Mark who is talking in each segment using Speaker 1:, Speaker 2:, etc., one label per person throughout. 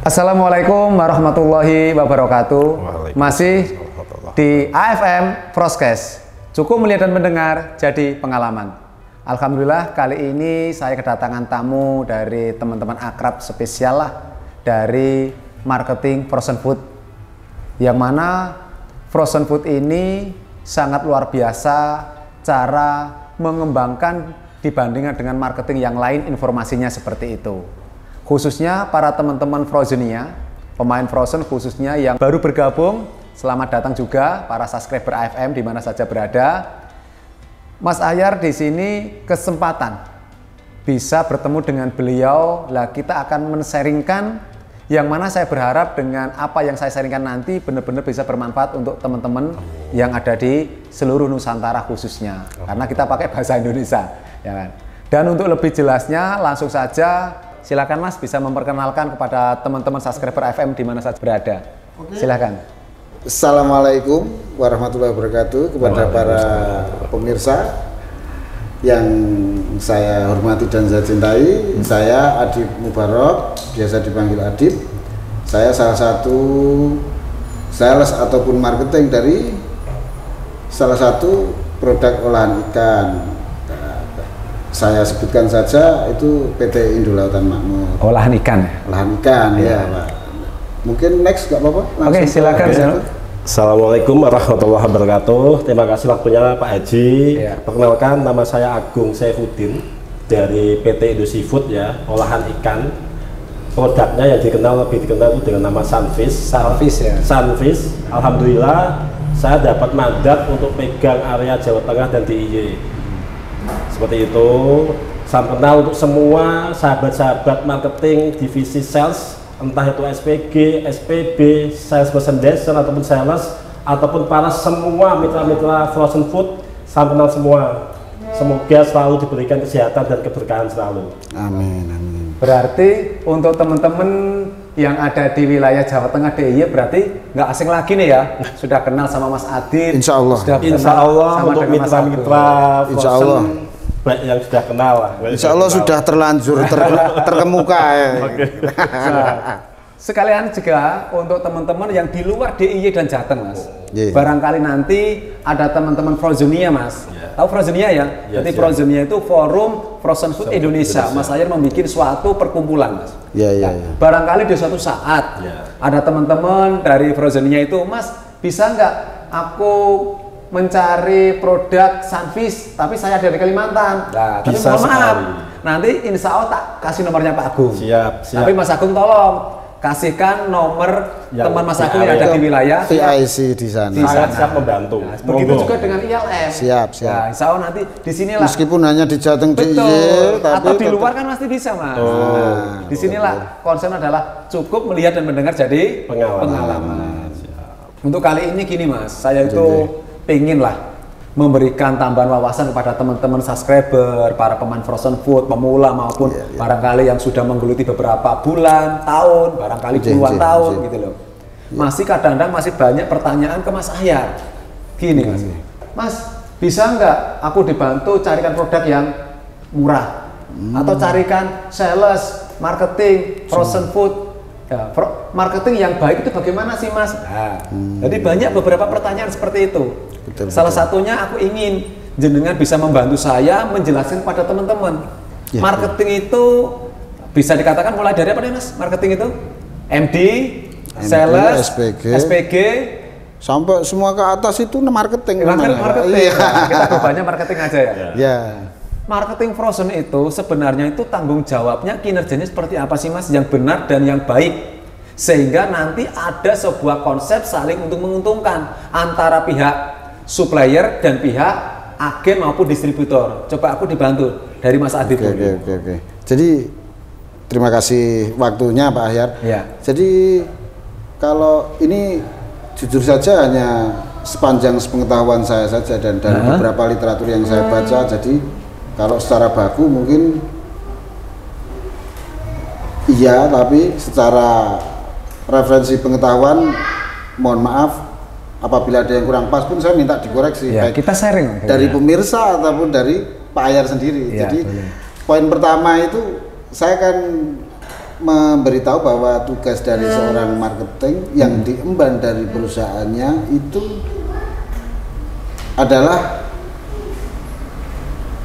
Speaker 1: Assalamualaikum warahmatullahi wabarakatuh. Masih di AFM Frostcast. Cukup melihat dan mendengar jadi pengalaman. Alhamdulillah kali ini saya kedatangan tamu dari teman-teman akrab spesial lah dari marketing frozen food. Yang mana frozen food ini sangat luar biasa cara mengembangkan dibandingkan dengan marketing yang lain, informasinya seperti itu. Khususnya para teman-teman Frozenia, pemain Frozen khususnya yang baru bergabung, selamat datang juga para subscriber AFM di mana saja berada. Mas Ahyar di sini kesempatan bisa bertemu dengan beliau. Lah kita akan men-sharingkan yang mana saya berharap dengan apa yang saya sharingkan nanti benar-benar bisa bermanfaat untuk teman-teman yang ada di seluruh Nusantara khususnya. Karena kita pakai bahasa Indonesia, ya kan? Dan untuk lebih jelasnya langsung saja silakan Mas bisa memperkenalkan kepada teman-teman subscriber FM di mana saja berada. Silakan.
Speaker 2: Assalamualaikum warahmatullahi wabarakatuh kepada para pemirsa yang saya hormati dan saya cintai. Saya Adib Mubarok, biasa dipanggil Adib. Saya salah satu sales ataupun marketing dari salah satu produk olahan ikan. Saya sebutkan saja itu PT Indolautan Makmur.
Speaker 1: Olahan ikan.
Speaker 2: Olahan ikan ya, Pak. Mungkin next nggak apa-apa.
Speaker 1: Oke, silakan.
Speaker 3: Assalamualaikum warahmatullahi wabarakatuh. Terima kasih waktunya Pak Haji. Ya. Perkenalkan, nama saya Agung Saifuddin dari PT Indo Seafood ya, olahan ikan. Produknya yang lebih dikenal itu dengan nama Sunfish.
Speaker 1: Sunfish ya.
Speaker 3: Sunfish. Alhamdulillah saya dapat mandat untuk pegang area Jawa Tengah dan DIY. Seperti itu, salam kenal untuk semua sahabat-sahabat marketing divisi sales, entah itu SPG, SPB, sales merchandise ataupun sales, ataupun para semua mitra-mitra frozen food, salam kenal semua. Semoga selalu diberikan kesehatan dan keberkahan selalu.
Speaker 2: Amin, amin.
Speaker 1: Berarti untuk teman-teman yang ada di wilayah Jawa Tengah DIY berarti nggak asing lagi nih ya, sudah kenal sama Mas Adib.
Speaker 2: Insya Allah.
Speaker 3: Insya Allah untuk mitra-mitra
Speaker 2: Insya Allah
Speaker 3: baik yang sudah kenal lah.
Speaker 2: Insya Allah sudah terlanjur terkemuka ya.
Speaker 1: Sekalian juga untuk teman-teman yang di luar DIY dan Jateng Mas. Barangkali nanti ada teman-teman Frozenia Mas. Tahu Frozenia ya? Jadi Frozenia itu Forum Frozen Food Indonesia. Mas Ahyar membuat suatu perkumpulan Mas. Barangkali di suatu saat ada teman-teman dari Frozenia itu, Mas bisa nggak aku mencari produk Sunfish, tapi saya dari Kalimantan. Nah, tapi mohon maaf, nanti insya Allah tak kasih nomornya Pak Agung.
Speaker 3: Siap.
Speaker 1: Tapi Mas Agung tolong kasihkan nomor teman Mas Agung yang ada di wilayah
Speaker 2: VIC di sana.
Speaker 3: Siap membantu.
Speaker 1: Nah, begitu juga dengan ILM.
Speaker 2: Siap.
Speaker 1: Nah, insya Allah nanti di sinilah.
Speaker 2: Meskipun hanya di Jateng
Speaker 1: DIY, atau di luar kan pasti bisa Mas. Nah, di sinilah konsep adalah cukup melihat dan mendengar jadi pengalaman. Untuk kali ini gini Mas, saya itu pengen lah memberikan tambahan wawasan kepada teman-teman subscriber, para pemain frozen food, pemula maupun barangkali yang sudah menggeluti beberapa bulan, tahun, barangkali puluhan tahun gitu loh. Masih kadang-kadang masih banyak pertanyaan ke Mas Ahyar. Gini Mas, bisa nggak aku dibantu carikan produk yang murah? Atau carikan sales, marketing, frozen food, ya, marketing yang baik itu bagaimana sih Mas? Nah, jadi banyak beberapa pertanyaan seperti itu. Salah satunya aku ingin jenengan bisa membantu saya menjelaskan kepada teman-teman. Marketing itu bisa dikatakan mulai dari apa nih Mas? Marketing itu MD, sales, SPG,
Speaker 2: sampai semua ke atas itu marketing.
Speaker 1: Marketing. Kita banyak marketing aja ya.
Speaker 4: Marketing frozen itu sebenarnya itu tanggung jawabnya, kinerjanya seperti apa sih Mas yang benar dan yang baik, sehingga nanti ada sebuah konsep saling untuk menguntungkan antara pihak supplier dan pihak agen maupun distributor. Coba aku dibantu dari Mas Adib.
Speaker 2: Oke. Jadi terima kasih waktunya Pak Ahyar. Jadi kalau ini jujur saja hanya sepanjang sepengetahuan saya saja dan dari beberapa literatur yang saya baca. Jadi kalau secara baku mungkin iya, tapi secara referensi pengetahuan mohon maaf apabila ada yang kurang pas pun saya minta dikoreksi, baik
Speaker 1: kita sharing
Speaker 2: dari pemirsa ataupun dari Pak Ahyar sendiri. Jadi poin pertama itu saya kan memberitahu bahwa tugas dari seorang marketing yang diemban dari perusahaannya itu adalah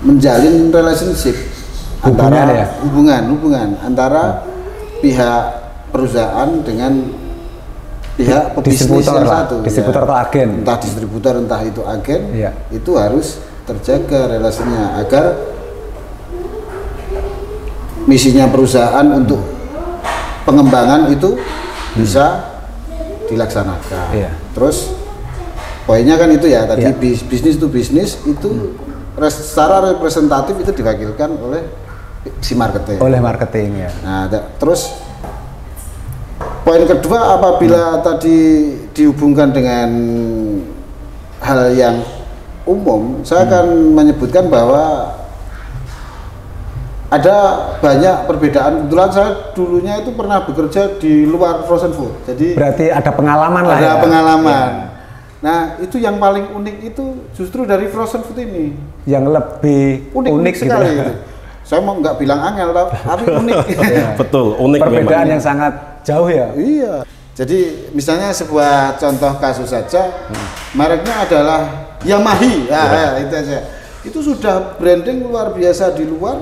Speaker 2: menjalin relationship antara hubungan antara pihak perusahaan dengan pihak pebisnis yang satu,
Speaker 1: distributor atau agen,
Speaker 2: entah distributor entah itu agen, itu harus terjaga relasinya agar misinya perusahaan untuk pengembangan itu bisa dilaksanakan. Terus poinnya kan itu ya tadi, bisnis to bisnis itu secara representatif itu diwakilkan oleh si marketing.
Speaker 1: Oleh marketing ya.
Speaker 2: Nah, terus poin kedua, apabila tadi dihubungkan dengan hal yang umum, saya akan menyebutkan bahwa ada banyak perbedaan. Kebetulan saya dulunya itu pernah bekerja di luar frozen food. Jadi
Speaker 1: berarti ada pengalaman lah.
Speaker 2: Ada pengalaman. Nah, itu yang paling unik itu justru dari frozen food ini.
Speaker 1: Yang lebih unik
Speaker 2: sekali.
Speaker 1: Gitu.
Speaker 2: Saya mau nggak bilang angel, tapi unik.
Speaker 3: Betul, unik.
Speaker 1: Perbedaan yang sangat jauh ya.
Speaker 2: Iya. Jadi misalnya sebuah contoh kasus saja, mereknya adalah Yamaha. Ya, itu aja. Itu sudah branding luar biasa di luar.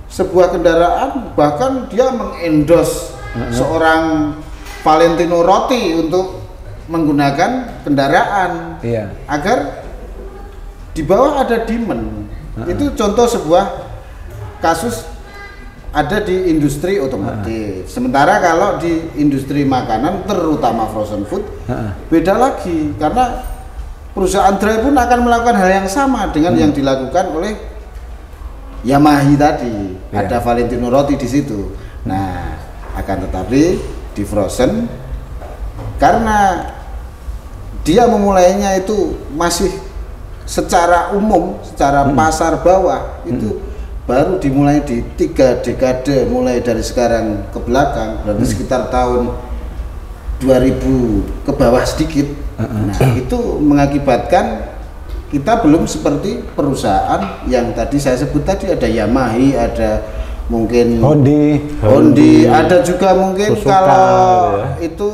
Speaker 2: Sebuah kendaraan, bahkan dia mengendorse seorang Valentino Rossi untuk menggunakan kendaraan agar di bawah ada demand. Itu contoh sebuah kasus ada di industri otomotif. Sementara kalau di industri makanan, terutama frozen food, beda lagi, karena perusahaan dry pun akan melakukan hal yang sama dengan yang dilakukan oleh Yamaha tadi. Ada Valentino Rossi di situ. Nah, akan tetapi di frozen, karena dia memulainya itu masih secara umum, secara pasar bawah, itu baru dimulai di 3 dekade, mulai dari sekarang ke belakang, berarti sekitar tahun 2000 ke bawah sedikit. Nah, itu mengakibatkan kita belum seperti perusahaan yang tadi saya sebut tadi, ada Yamaha, ada mungkin Hondi, ada juga mungkin Suzuka, kalau itu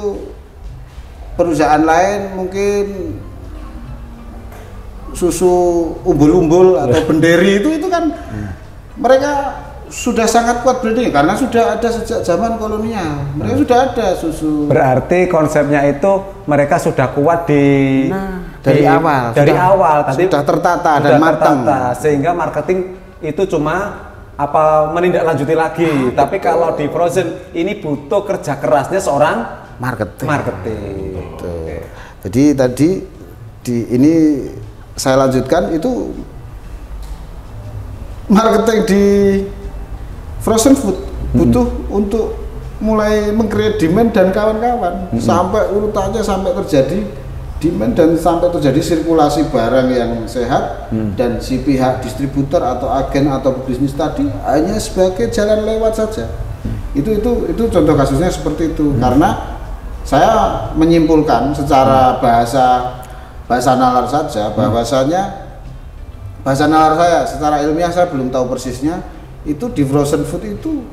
Speaker 2: perusahaan lain mungkin susu umbul-umbul atau benderi itu kan mereka sudah sangat kuat branding karena sudah ada sejak zaman kolonial. Mereka sudah ada susu.
Speaker 1: Berarti konsepnya itu mereka sudah kuat dari awal tadi
Speaker 2: sudah tertata dan matang,
Speaker 1: sehingga marketing itu cuma menindaklanjuti lagi. Tapi kalau di frozen ini butuh kerja kerasnya seorang marketing.
Speaker 2: Betul. Jadi tadi ini saya lanjutkan, itu marketing di frozen food butuh untuk mulai meng-create demand dan kawan-kawan, sampai urutannya sampai terjadi demand dan sampai terjadi sirkulasi barang yang sehat, dan si pihak distributor atau agen atau bisnis tadi hanya sebagai jalan lewat saja. Itu contoh kasusnya seperti itu. Karena saya menyimpulkan secara bahasa nalar saja, bahwasanya bahasa nalar saya secara ilmiah saya belum tahu persisnya, itu di frozen food itu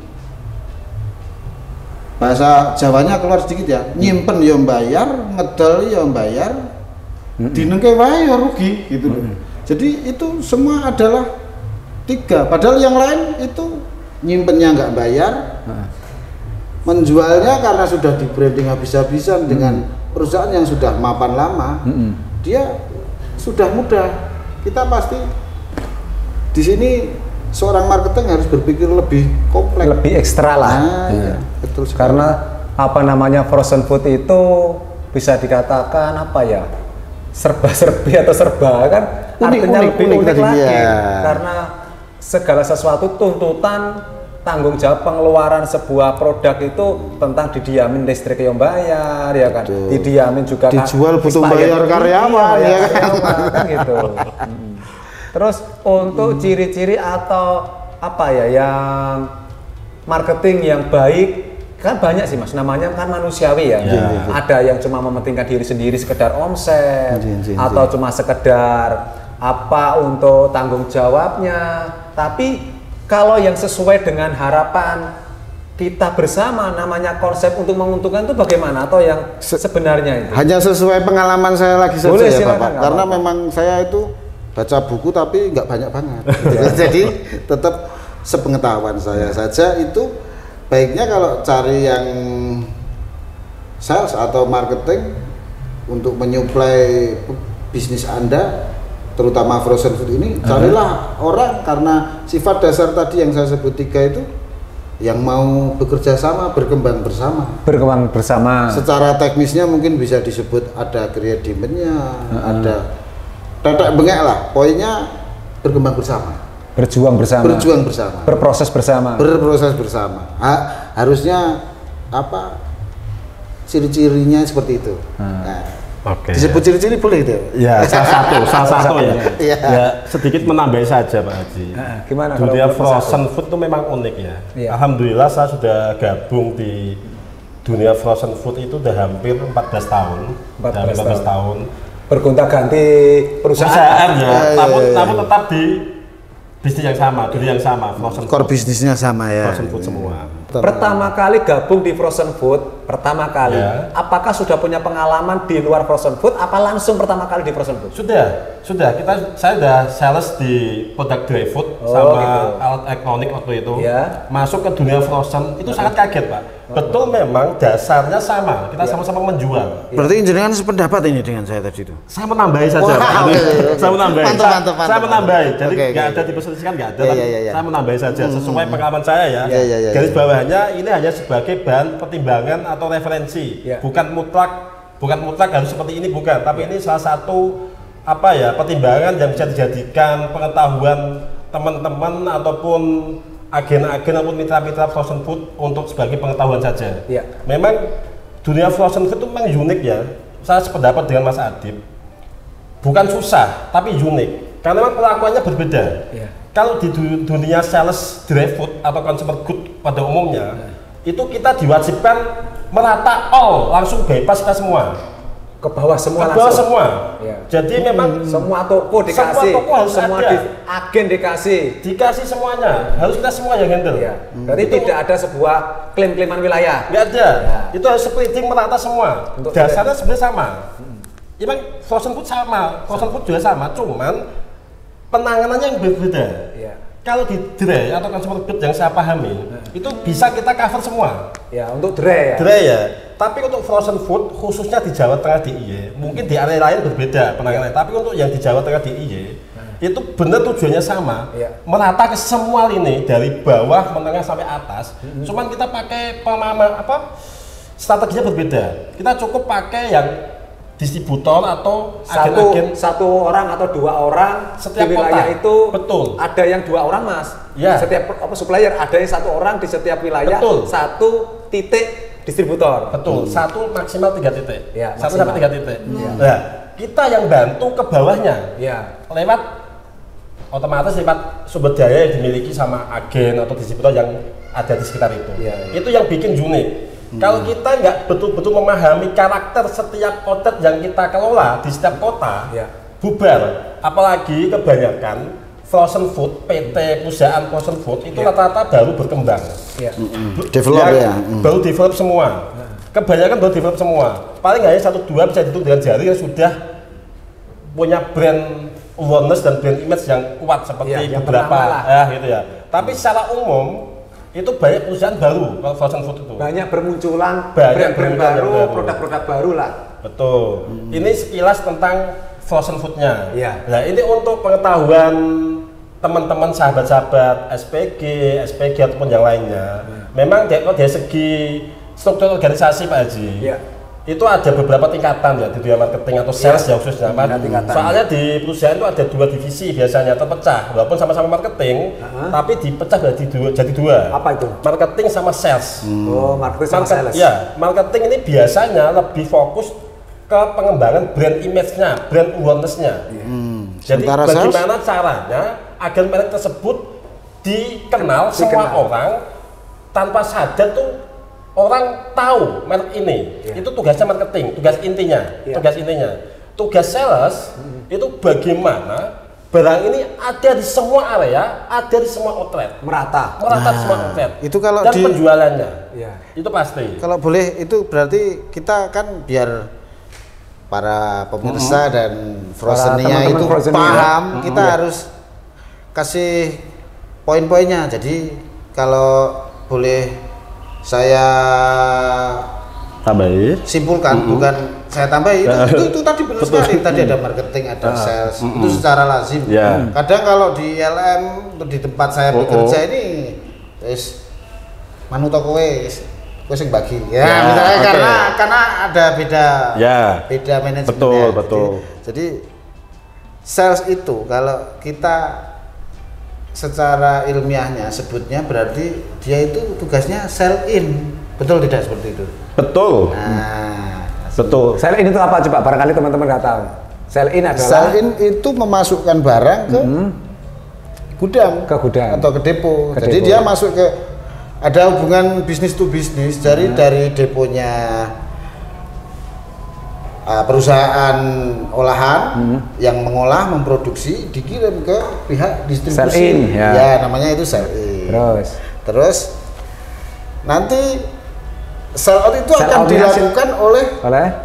Speaker 2: bahasa Jawanya keluar sedikit ya, nyimpen ya bayar, ngedol ya bayar, dinengke wae ya rugi gitu loh. Jadi itu semua adalah 3, padahal yang lain itu nyimpennya nggak bayar, menjualnya karena sudah di branding habis-habisan dengan perusahaan yang sudah mapan lama, dia sudah mudah. Kita pasti di sini seorang marketing harus berpikir lebih kompleks,
Speaker 1: lebih ekstra lah.
Speaker 2: Iya, betul sekali.
Speaker 1: Karena frozen food itu bisa dikatakan serba-serbi atau serba kan, artinya lebih unik lagi. Karena segala sesuatu tuntutan tanggung jawab pengeluaran sebuah produk itu tentang didiamin listrik yang bayar ya kan, didiamin juga
Speaker 2: dijual butuh bayar karyawan ya
Speaker 1: kan gitu. Terus untuk ciri-ciri atau yang marketing yang baik kan banyak sih Mas, namanya kan manusiawi ya. Ada yang cuma mementingkan diri sendiri sekedar omset, atau cuma sekedar untuk tanggung jawabnya. Tapi kalau yang sesuai dengan harapan
Speaker 4: kita bersama namanya konsep untuk menguntungkan itu bagaimana atau yang sebenarnya itu?
Speaker 2: Hanya sesuai pengalaman saya lagi saja.
Speaker 4: Boleh,
Speaker 2: ya
Speaker 4: silakan,
Speaker 2: Bapak. Karena memang saya itu baca buku tapi nggak banyak banget. Jadi tetap sepengetahuan saya saja. Itu baiknya kalau cari yang sales atau marketing untuk menyuplai bisnis Anda, terutama frozen food ini, carilah orang karena sifat dasar tadi yang saya sebut 3 itu, yang mau bekerja sama, berkembang bersama.
Speaker 1: Berkembang bersama.
Speaker 2: Secara teknisnya mungkin bisa disebut ada kredimennya, ada tetek bengek lah. Poinnya berkembang bersama.
Speaker 1: Berjuang bersama.
Speaker 2: Berjuang bersama.
Speaker 1: Berproses bersama.
Speaker 2: Berproses bersama. Harusnya apa? Ciri-cirinya seperti itu. Nah,
Speaker 3: Oke.
Speaker 2: disebut ciri-ciri boleh itu?
Speaker 3: Ya, salah satu ya.
Speaker 2: Iya.
Speaker 3: Ya, sedikit menambah saja Pak Haji.
Speaker 1: Gimana
Speaker 3: Dunia
Speaker 1: kalau
Speaker 3: frozen food itu memang unik ya.
Speaker 1: Iya.
Speaker 3: Alhamdulillah saya sudah gabung di dunia frozen food itu udah hampir 14 tahun.
Speaker 1: 14
Speaker 3: tahun.
Speaker 1: Bergonta-ganti
Speaker 3: Perusahaan ya, namun
Speaker 2: iya.
Speaker 3: tetap di bisnis yang sama, dunia yang sama, frozen
Speaker 2: Core
Speaker 3: food.
Speaker 2: bisnisnya sama ya.
Speaker 3: Frozen food semua.
Speaker 4: Pertama kali gabung di frozen food,
Speaker 3: Ya.
Speaker 4: apakah sudah punya pengalaman di luar frozen food? Apa langsung pertama kali di frozen food?
Speaker 3: Sudah. Saya sudah sales di produk dry food sama alat elektronik waktu itu.
Speaker 4: Ya.
Speaker 3: Masuk ke dunia frozen itu sangat kaget Pak. Betul memang dasarnya sama. Kita sama-sama menjual.
Speaker 2: Berarti jenengan sependapat ini dengan saya tadi itu.
Speaker 3: Saya menambahi saja. Pak. Saya menambahi.
Speaker 2: Mantap.
Speaker 3: Saya menambahi. Jadi
Speaker 2: Oke,
Speaker 3: nggak
Speaker 2: oke.
Speaker 3: ada diposisikan nggak ada.
Speaker 2: Iya,
Speaker 3: tapi
Speaker 2: iya, iya.
Speaker 3: Saya menambahi saja sesuai pengalaman saya ya.
Speaker 2: Iya.
Speaker 3: Garis bawahnya ini hanya sebagai bahan pertimbangan atau referensi.
Speaker 4: Iya.
Speaker 3: Bukan mutlak harus seperti ini bukan. Tapi ini salah satu pertimbangan yang bisa dijadikan pengetahuan teman-teman ataupun agen-agen ataupun mitra-mitra frozen food untuk sebagai pengetahuan saja.
Speaker 4: Iya.
Speaker 3: Memang dunia frozen food itu memang unik ya. Saya sependapat dengan Mas Adib. Bukan susah, tapi unik. Karena memang perlakuannya berbeda.
Speaker 4: Iya.
Speaker 3: Kalau di dunia sales dry food atau consumer good pada umumnya, itu kita diwajibkan merata langsung bypass kita semua.
Speaker 4: Ke bawah semua
Speaker 3: Ke bawah
Speaker 4: langsung.
Speaker 3: semua.
Speaker 4: Iya.
Speaker 3: Jadi memang
Speaker 4: Semua toko dikasih,
Speaker 3: semua toko harus
Speaker 4: semua
Speaker 3: ada.
Speaker 4: agen dikasih.
Speaker 3: Dikasih semuanya, harus kita semua yang handle.
Speaker 4: Iya. Berarti
Speaker 3: Itu
Speaker 4: tidak ada sebuah klaim-klaiman wilayah.
Speaker 3: nggak ada.
Speaker 4: Ya.
Speaker 3: Itu harus splitting merata semua.
Speaker 4: Untuk
Speaker 3: Dasarnya sebenarnya sama. Emang frozen food sama, frozen food juga sama, cuman penanganannya yang berbeda.
Speaker 4: Iya.
Speaker 3: Kalau di dry atau consumer good yang saya pahami, itu bisa kita cover semua.
Speaker 4: Ya, untuk dry ya.
Speaker 3: Dry ya. Tapi untuk frozen food khususnya di Jawa Tengah DIY, mungkin di area lain berbeda penanganannya. Tapi untuk yang di Jawa Tengah DIY itu benar tujuannya sama, merata ke semua lini dari bawah menengah sampai atas. Cuman kita pakai strateginya berbeda. Kita cukup pakai yang distributor atau agen-agen
Speaker 4: satu orang atau 2 orang
Speaker 3: setiap
Speaker 4: di wilayah
Speaker 3: kota.
Speaker 4: itu.
Speaker 3: Betul.
Speaker 4: Ada yang 2 orang Mas.
Speaker 3: Ya.
Speaker 4: Setiap supplier ada yang 1 orang di setiap wilayah.
Speaker 3: Betul.
Speaker 4: 1 titik distributor.
Speaker 3: Betul, 1 maksimal 3 titik.
Speaker 4: Ya,
Speaker 3: 1 sampai 3 titik.
Speaker 4: Ya.
Speaker 3: Nah, kita yang bantu ke bawahnya.
Speaker 4: Ya.
Speaker 3: Lewat otomatis lewat sumber daya yang dimiliki sama agen atau distributor yang ada di sekitar itu.
Speaker 4: Ya.
Speaker 3: Itu yang bikin unik. Kalau kita nggak betul-betul memahami karakter setiap outlet yang kita kelola di setiap kota, bubar. Apalagi kebanyakan frozen food, PT perusahaan frozen food itu rata-rata baru berkembang.
Speaker 2: Develop ya.
Speaker 3: Baru develop semua. Kebanyakan baru develop semua. Paling hanya 1-2 bisa dihitung dengan jari yang sudah punya brand awareness dan brand image yang kuat seperti beberapa gitu ya. Tapi secara umum itu banyak perusahaan baru kalau frozen food itu.
Speaker 4: Banyak bermunculan
Speaker 3: Brand-brand
Speaker 4: baru, produk-produk baru lah.
Speaker 3: Betul. Ini sekilas tentang frozen foodnya.
Speaker 4: Iya.
Speaker 3: Nah ini untuk pengetahuan teman-teman sahabat-sahabat SPG ataupun yang lainnya. Memang dari segi struktur organisasi Pak Haji.
Speaker 4: Iya.
Speaker 3: Itu ada beberapa tingkatan ya di dunia marketing atau sales ya khususnya. Soalnya di perusahaan itu ada 2 divisi biasanya terpecah, walaupun sama-sama marketing, tapi dipecah jadi 2.
Speaker 4: Apa itu?
Speaker 3: Marketing sama sales.
Speaker 4: Oh, marketing sama sales.
Speaker 3: Ya, marketing ini biasanya lebih fokus ke pengembangan brand image-nya, brand awareness-nya. Jadi bagaimana caranya agar merek tersebut dikenal semua orang tanpa sadar tuh orang tahu merek ini. Itu tugasnya marketing, tugas intinya. Tugas sales itu bagaimana barang ini ada di semua area, ada di semua outlet,
Speaker 4: merata
Speaker 3: di semua outlet.
Speaker 2: Itu kalau
Speaker 3: dan penjualannya, itu pasti.
Speaker 2: Kalau boleh itu berarti kita kan biar para pemirsa dan Frozen-nya itu paham, kita harus kasih poin-poinnya. Jadi kalau boleh saya
Speaker 3: tambahin,
Speaker 2: simpulkan, bukan saya tambah itu tadi benar sekali. Tadi ada marketing, ada sales, itu secara lazim. Kadang kalau di LM di tempat saya bekerja ini, manu toko kowe sing bagi. Misalnya karena ada beda manajemennya.
Speaker 3: Betul.
Speaker 2: Jadi sales itu kalau kita secara ilmiahnya sebutnya berarti dia itu tugasnya sell in. Betul tidak seperti itu?
Speaker 3: Betul. Betul.
Speaker 4: Sell in itu apa coba? Barangkali teman-teman nggak tahu. Sell in adalah
Speaker 2: sell in itu memasukkan barang ke gudang, atau ke depo. Jadi dia masuk ke, ada hubungan bisnis to bisnis dari deponya perusahaan olahan yang mengolah, memproduksi, dikirim ke pihak distribusi.
Speaker 4: Sell in,
Speaker 2: namanya itu sell in. Terus nanti sell out itu akan dilakukan oleh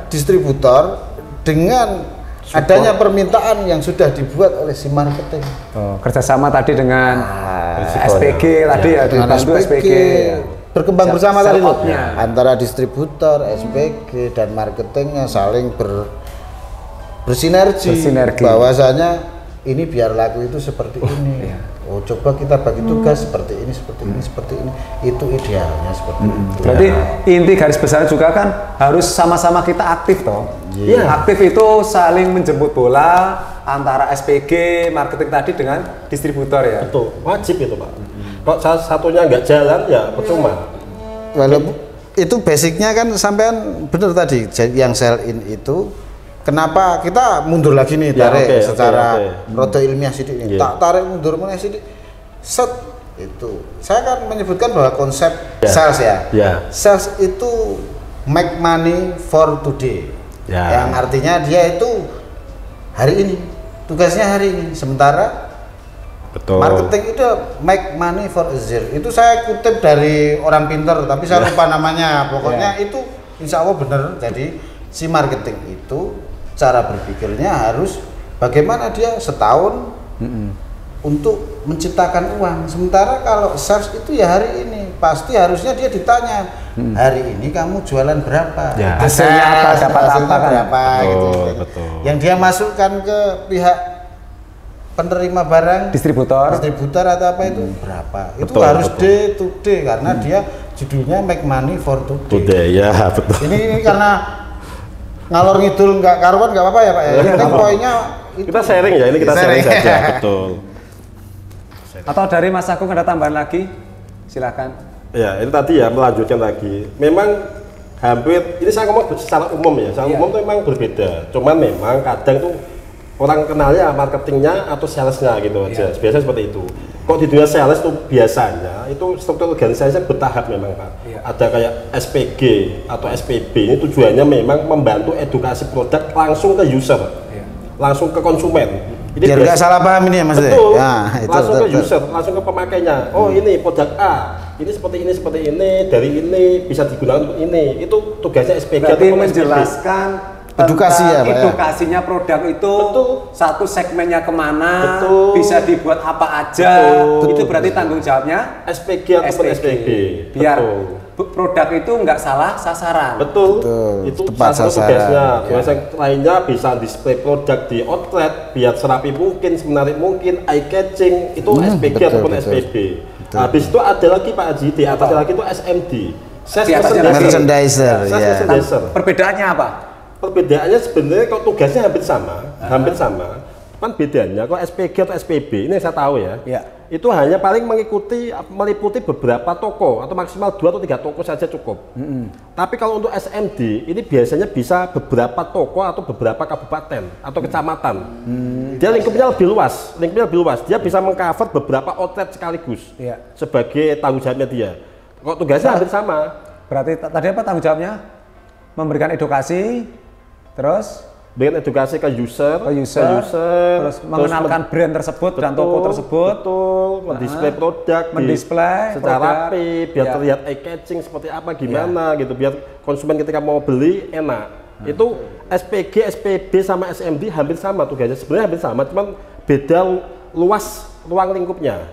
Speaker 2: distributor dengan adanya permintaan yang sudah dibuat oleh si marketing.
Speaker 4: Kerjasama tadi dengan SPG tadi
Speaker 2: dengan SPG. Berkembang bersama tadi antara distributor, SPG dan marketingnya saling bersinergi. Bahwasanya ini biar laku itu seperti ini. Oh, coba kita bagi tugas seperti ini. Itu idealnya seperti itu.
Speaker 4: Berarti inti garis besar juga kan harus sama-sama kita aktif toh. Aktif itu saling menjemput bola antara SPG, marketing tadi dengan distributor ya.
Speaker 3: Betul, wajib itu Pak. Kalau salah satunya nggak jalan ya percuma.
Speaker 2: Walaupun itu basicnya kan sampean benar tadi yang sell in itu. Kenapa kita mundur lagi nih tarik secara roda ilmiah sidik ini. Tak tarik mundur mana sidik. Set itu. Saya akan menyebutkan bahwa konsep sales sales itu make money for today. Yang artinya dia itu hari ini, tugasnya hari ini. Sementara marketing itu make money for a year. Itu saya kutip dari orang pintar, tapi saya lupa namanya. Pokoknya itu insya Allah benar. Jadi si marketing itu cara berpikirnya harus bagaimana dia setahun untuk menciptakan uang. Sementara kalau sales itu ya hari ini pasti harusnya dia ditanya hari ini kamu jualan berapa,
Speaker 4: hasilnya apa, dapat apa
Speaker 2: berapa gitu. Yang dia masukkan ke pihak penerima barang, distributor atau apa itu berapa. Itu harus day to day karena dia judulnya make money for today. Ini karena ngalor ngidul nggak karuan nggak apa-apa ya Pak ya. Ini poinnya
Speaker 3: kita sharing ya, ini kita sharing saja. Betul.
Speaker 4: Atau dari Mas Agung ada tambahan lagi? Silakan.
Speaker 3: Ya, itu tadi ya melanjutkan lagi. Memang hampir ini saya ngomong secara umum ya. Secara umum itu memang berbeda. Cuman memang kadang tuh orang kenalnya marketingnya atau salesnya gitu aja. Biasanya seperti itu. Kok di dunia sales itu biasanya itu struktur organisasinya bertahap memang Pak. Ada kayak SPG atau SPB, ini tujuannya memang membantu edukasi produk langsung ke user, langsung ke konsumen. Ini
Speaker 2: biar nggak salah paham ini ya Mas.
Speaker 3: Betul. Langsung ke user, langsung ke pemakainya. Oh ini produk A, ini seperti ini, dari ini bisa digunakan untuk ini. Itu tugasnya SPG.
Speaker 4: Berarti menjelaskan
Speaker 2: edukasi ya Pak.
Speaker 4: Edukasinya produk itu satu segmennya kemana, bisa dibuat apa aja. Itu berarti tanggung jawabnya
Speaker 3: SPG ataupun SPB.
Speaker 4: Biar produk itu nggak salah sasaran.
Speaker 3: Betul. Itu tepat sasaran. Tugas lainnya bisa display produk di outlet biar serapi mungkin, semenarik mungkin, eye catching. Itu SPG ataupun SPB. Habis itu ada lagi Pak Haji, di atasnya lagi itu SMD.
Speaker 2: Merchandiser.
Speaker 4: Perbedaannya apa?
Speaker 3: Perbedaannya sebenarnya kalau tugasnya hampir sama. Kan bedanya kalau SPG atau SPB ini saya tahu ya. Itu hanya paling meliputi beberapa toko atau maksimal 2 atau 3 toko saja cukup. Tapi kalau untuk SMD ini biasanya bisa beberapa toko atau beberapa kabupaten atau kecamatan. Dia lingkupnya lebih luas. Dia bisa mengcover beberapa outlet sekaligus. Sebagai tanggung jawabnya dia. Kok tugasnya hampir sama.
Speaker 4: Berarti tadi apa tanggung jawabnya? Memberikan edukasi, terus
Speaker 3: bikin edukasi ke user,
Speaker 1: terus mengenalkan brand tersebut dan toko tersebut,
Speaker 3: mendisplay produk, secara rapi, biar terlihat eye catching seperti apa, gimana gitu, biar konsumen ketika mau beli enak. Itu SPG, SPB sama SMD hampir sama tugasnya, sebenarnya hampir sama, cuman beda luas ruang lingkupnya.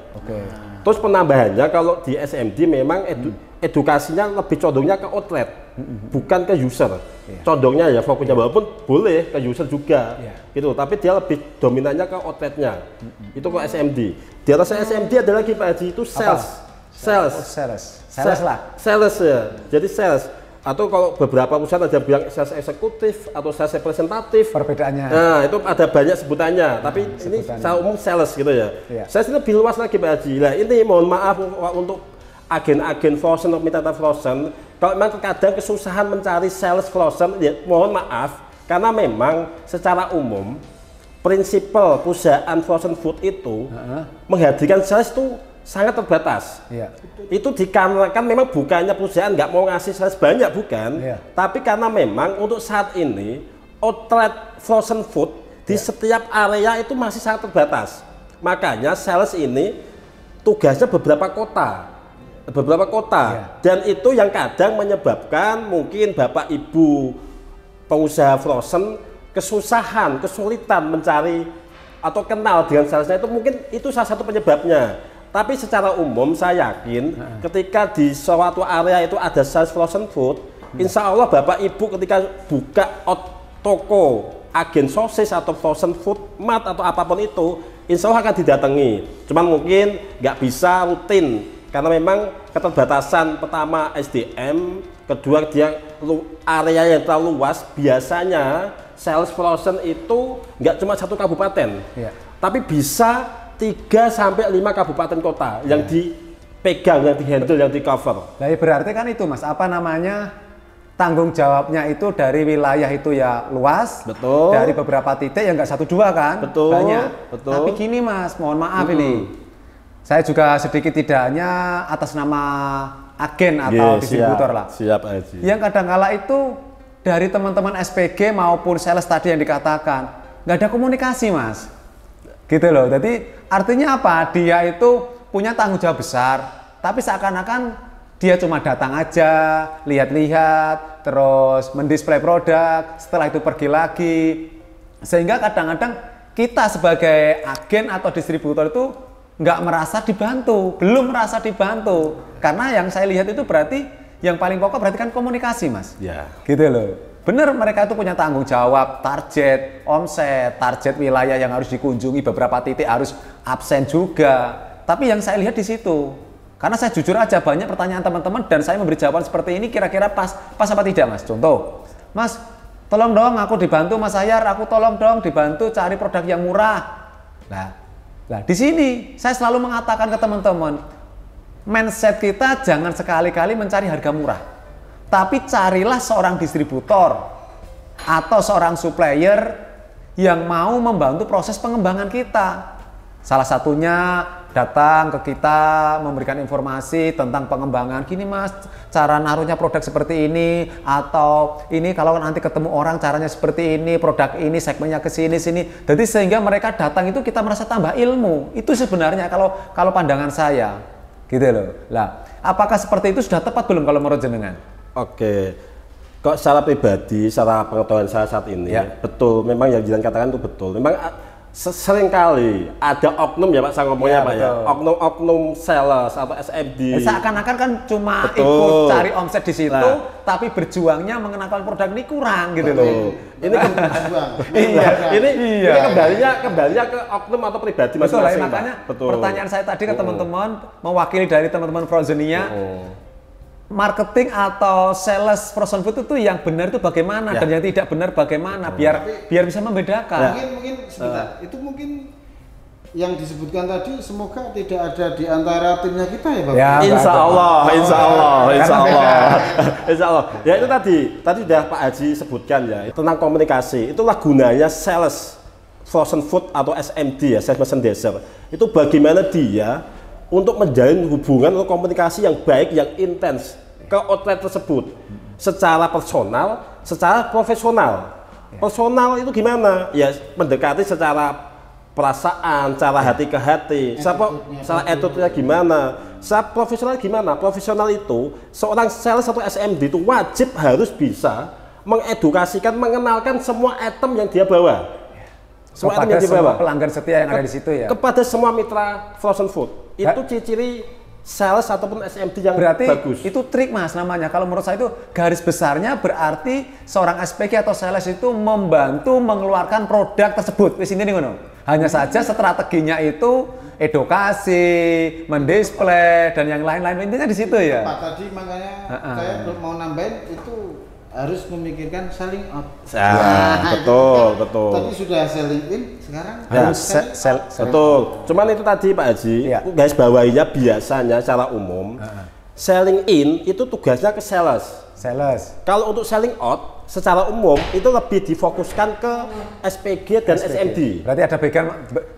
Speaker 3: Terus penambahannya kalau di SMD memang edukasinya lebih condongnya ke outlet, bukan ke user. Condongnya ya fokusnya, walaupun boleh ke user juga, gitu. Tapi dia lebih dominannya ke outletnya. Itu ke SMD. Di atas SMD ada lagi Pak Haji, itu sales ya. Jadi sales. Atau kalau beberapa perusahaan ada bilang sales eksekutif atau sales representatif.
Speaker 1: Perbedaannya.
Speaker 3: Nah, itu ada banyak sebutannya. Tapi ini secara umum sales gitu ya. Sales ini lebih luas lagi Pak Haji. Nah, ini mohon maaf untuk agen-agen frozen atau mitra frozen, kalau memang terkadang kesusahan mencari sales frozen, ya mohon maaf, karena memang secara umum prinsipal perusahaan frozen food itu menghadirkan sales itu sangat terbatas. Itu dikarenakan memang bukannya perusahaan nggak mau ngasih sales banyak, bukan, tapi karena memang untuk saat ini outlet frozen food di setiap area itu masih sangat terbatas. Makanya sales ini tugasnya beberapa kota, dan itu yang kadang menyebabkan mungkin Bapak Ibu pengusaha frozen kesulitan mencari atau kenal dengan salesnya, itu mungkin itu salah satu penyebabnya. Tapi secara umum saya yakin ketika di suatu area itu ada sales frozen food, insya Allah Bapak Ibu ketika buka toko agen sosis atau frozen food mart atau apapun itu, insya Allah akan didatangi. Cuman mungkin nggak bisa rutin, karena memang keterbatasan, pertama SDM, kedua dia area yang terlalu luas. Biasanya sales frozen itu nggak cuma satu kabupaten, tapi bisa 3-5 kabupaten kota yang dipegang, yang dihandle, yang di cover.
Speaker 1: Nah, berarti kan itu Mas, apa namanya, tanggung jawabnya itu dari wilayah itu ya luas, dari beberapa titik yang nggak 1-2 kan, banyak. Tapi gini Mas, mohon maaf ini. Saya juga sedikit tidaknya atas nama agen atau distributor lah.
Speaker 3: Siap Haji.
Speaker 1: Yang kadang-kala itu dari teman-teman SPG maupun sales tadi yang dikatakan nggak ada komunikasi Mas. Gitu loh. Jadi artinya apa? Dia itu punya tanggung jawab besar, tapi seakan-akan dia cuma datang aja, lihat-lihat, terus mendisplay produk, setelah itu pergi lagi. Sehingga kadang-kadang kita sebagai agen atau distributor itu nggak merasa dibantu, belum merasa dibantu, karena yang saya lihat itu berarti yang paling pokok berarti kan komunikasi Mas, gitu loh. Bener, mereka itu punya tanggung jawab, target omset, target wilayah yang harus dikunjungi, beberapa titik harus absen juga. Tapi yang saya lihat di situ, karena saya jujur aja banyak pertanyaan teman-teman dan saya memberi jawaban seperti ini, kira-kira pas apa tidak Mas? Contoh, Mas, tolong dong aku dibantu Mas Hayar, aku tolong dong dibantu cari produk yang murah. Nah, di sini saya selalu mengatakan ke teman-teman, mindset kita jangan sekali-kali mencari harga murah, tapi carilah seorang distributor atau seorang supplier yang mau membantu proses pengembangan kita. Salah satunya datang ke kita memberikan informasi tentang pengembangan. Gini Mas, cara naruhnya produk seperti ini, atau ini kalau nanti ketemu orang caranya seperti ini, produk ini segmennya ke sini. Jadi sehingga mereka datang itu kita merasa tambah ilmu. Itu sebenarnya kalau pandangan saya, gitu loh. Lah, apakah seperti itu sudah tepat belum kalau menurut jenengan?
Speaker 3: Oke, kok secara pribadi, secara pengetahuan saya saat ini, betul, memang yang Jilan katakan itu betul. Memang seringkali ada oknum ya Pak, saya ngomongnya Pak ya, oknum sales atau SMD.
Speaker 1: Seakan-akan kan cuma ikut cari omset di situ, tapi berjuangnya mengenalkan produk ini kurang gitu loh.
Speaker 3: Ini ini kembalinya ke oknum atau pribadi masing-masing.
Speaker 1: Makanya pertanyaan saya tadi ke teman-teman, mewakili dari teman-teman Frozenia, marketing atau sales frozen food itu yang benar itu bagaimana dan yang tidak benar bagaimana, biar bisa membedakan.
Speaker 2: Mungkin sebentar, itu mungkin yang disebutkan tadi semoga tidak ada di antara timnya kita ya Bapak.
Speaker 3: Ya, insya Allah. Ya itu tadi sudah Pak Haji sebutkan ya, tentang komunikasi. Itulah gunanya sales frozen food atau SMD ya, sales merchandiser. Itu bagaimana dia untuk menjalin hubungan atau komunikasi yang baik, yang intens ke outlet tersebut secara personal, secara profesional. Personal itu gimana? Ya mendekati secara perasaan, cara hati ke hati, secara attitude-nya gimana, secara profesional gimana. Profesional itu seorang sales atau SMD itu wajib harus bisa mengedukasikan, mengenalkan semua item yang dia bawa.
Speaker 1: Semua item yang dia bawa. Pelanggan setia yang ada di situ ya.
Speaker 3: Kepada semua mitra frozen food. Itu ciri-ciri sales ataupun SMD yang
Speaker 1: berarti
Speaker 3: bagus.
Speaker 1: Itu trik Mas namanya. Kalau menurut saya itu garis besarnya berarti seorang SPG atau sales itu membantu mengeluarkan produk tersebut. Di sini nih ngono. Hanya saja strateginya itu edukasi, mendisplay dan yang lain-lain, intinya di situ ya.
Speaker 2: Pak tadi makanya saya mau nambahin itu harus memikirkan selling out.
Speaker 3: Betul.
Speaker 2: Tadi sudah selling in, sekarang
Speaker 3: harus
Speaker 2: sell.
Speaker 3: Betul. Cuman itu tadi Pak Haji, guys bawahinya biasanya secara umum selling in itu tugasnya ke sales. Kalau untuk selling out secara umum itu lebih difokuskan ke SPG dan SMD.
Speaker 1: Berarti ada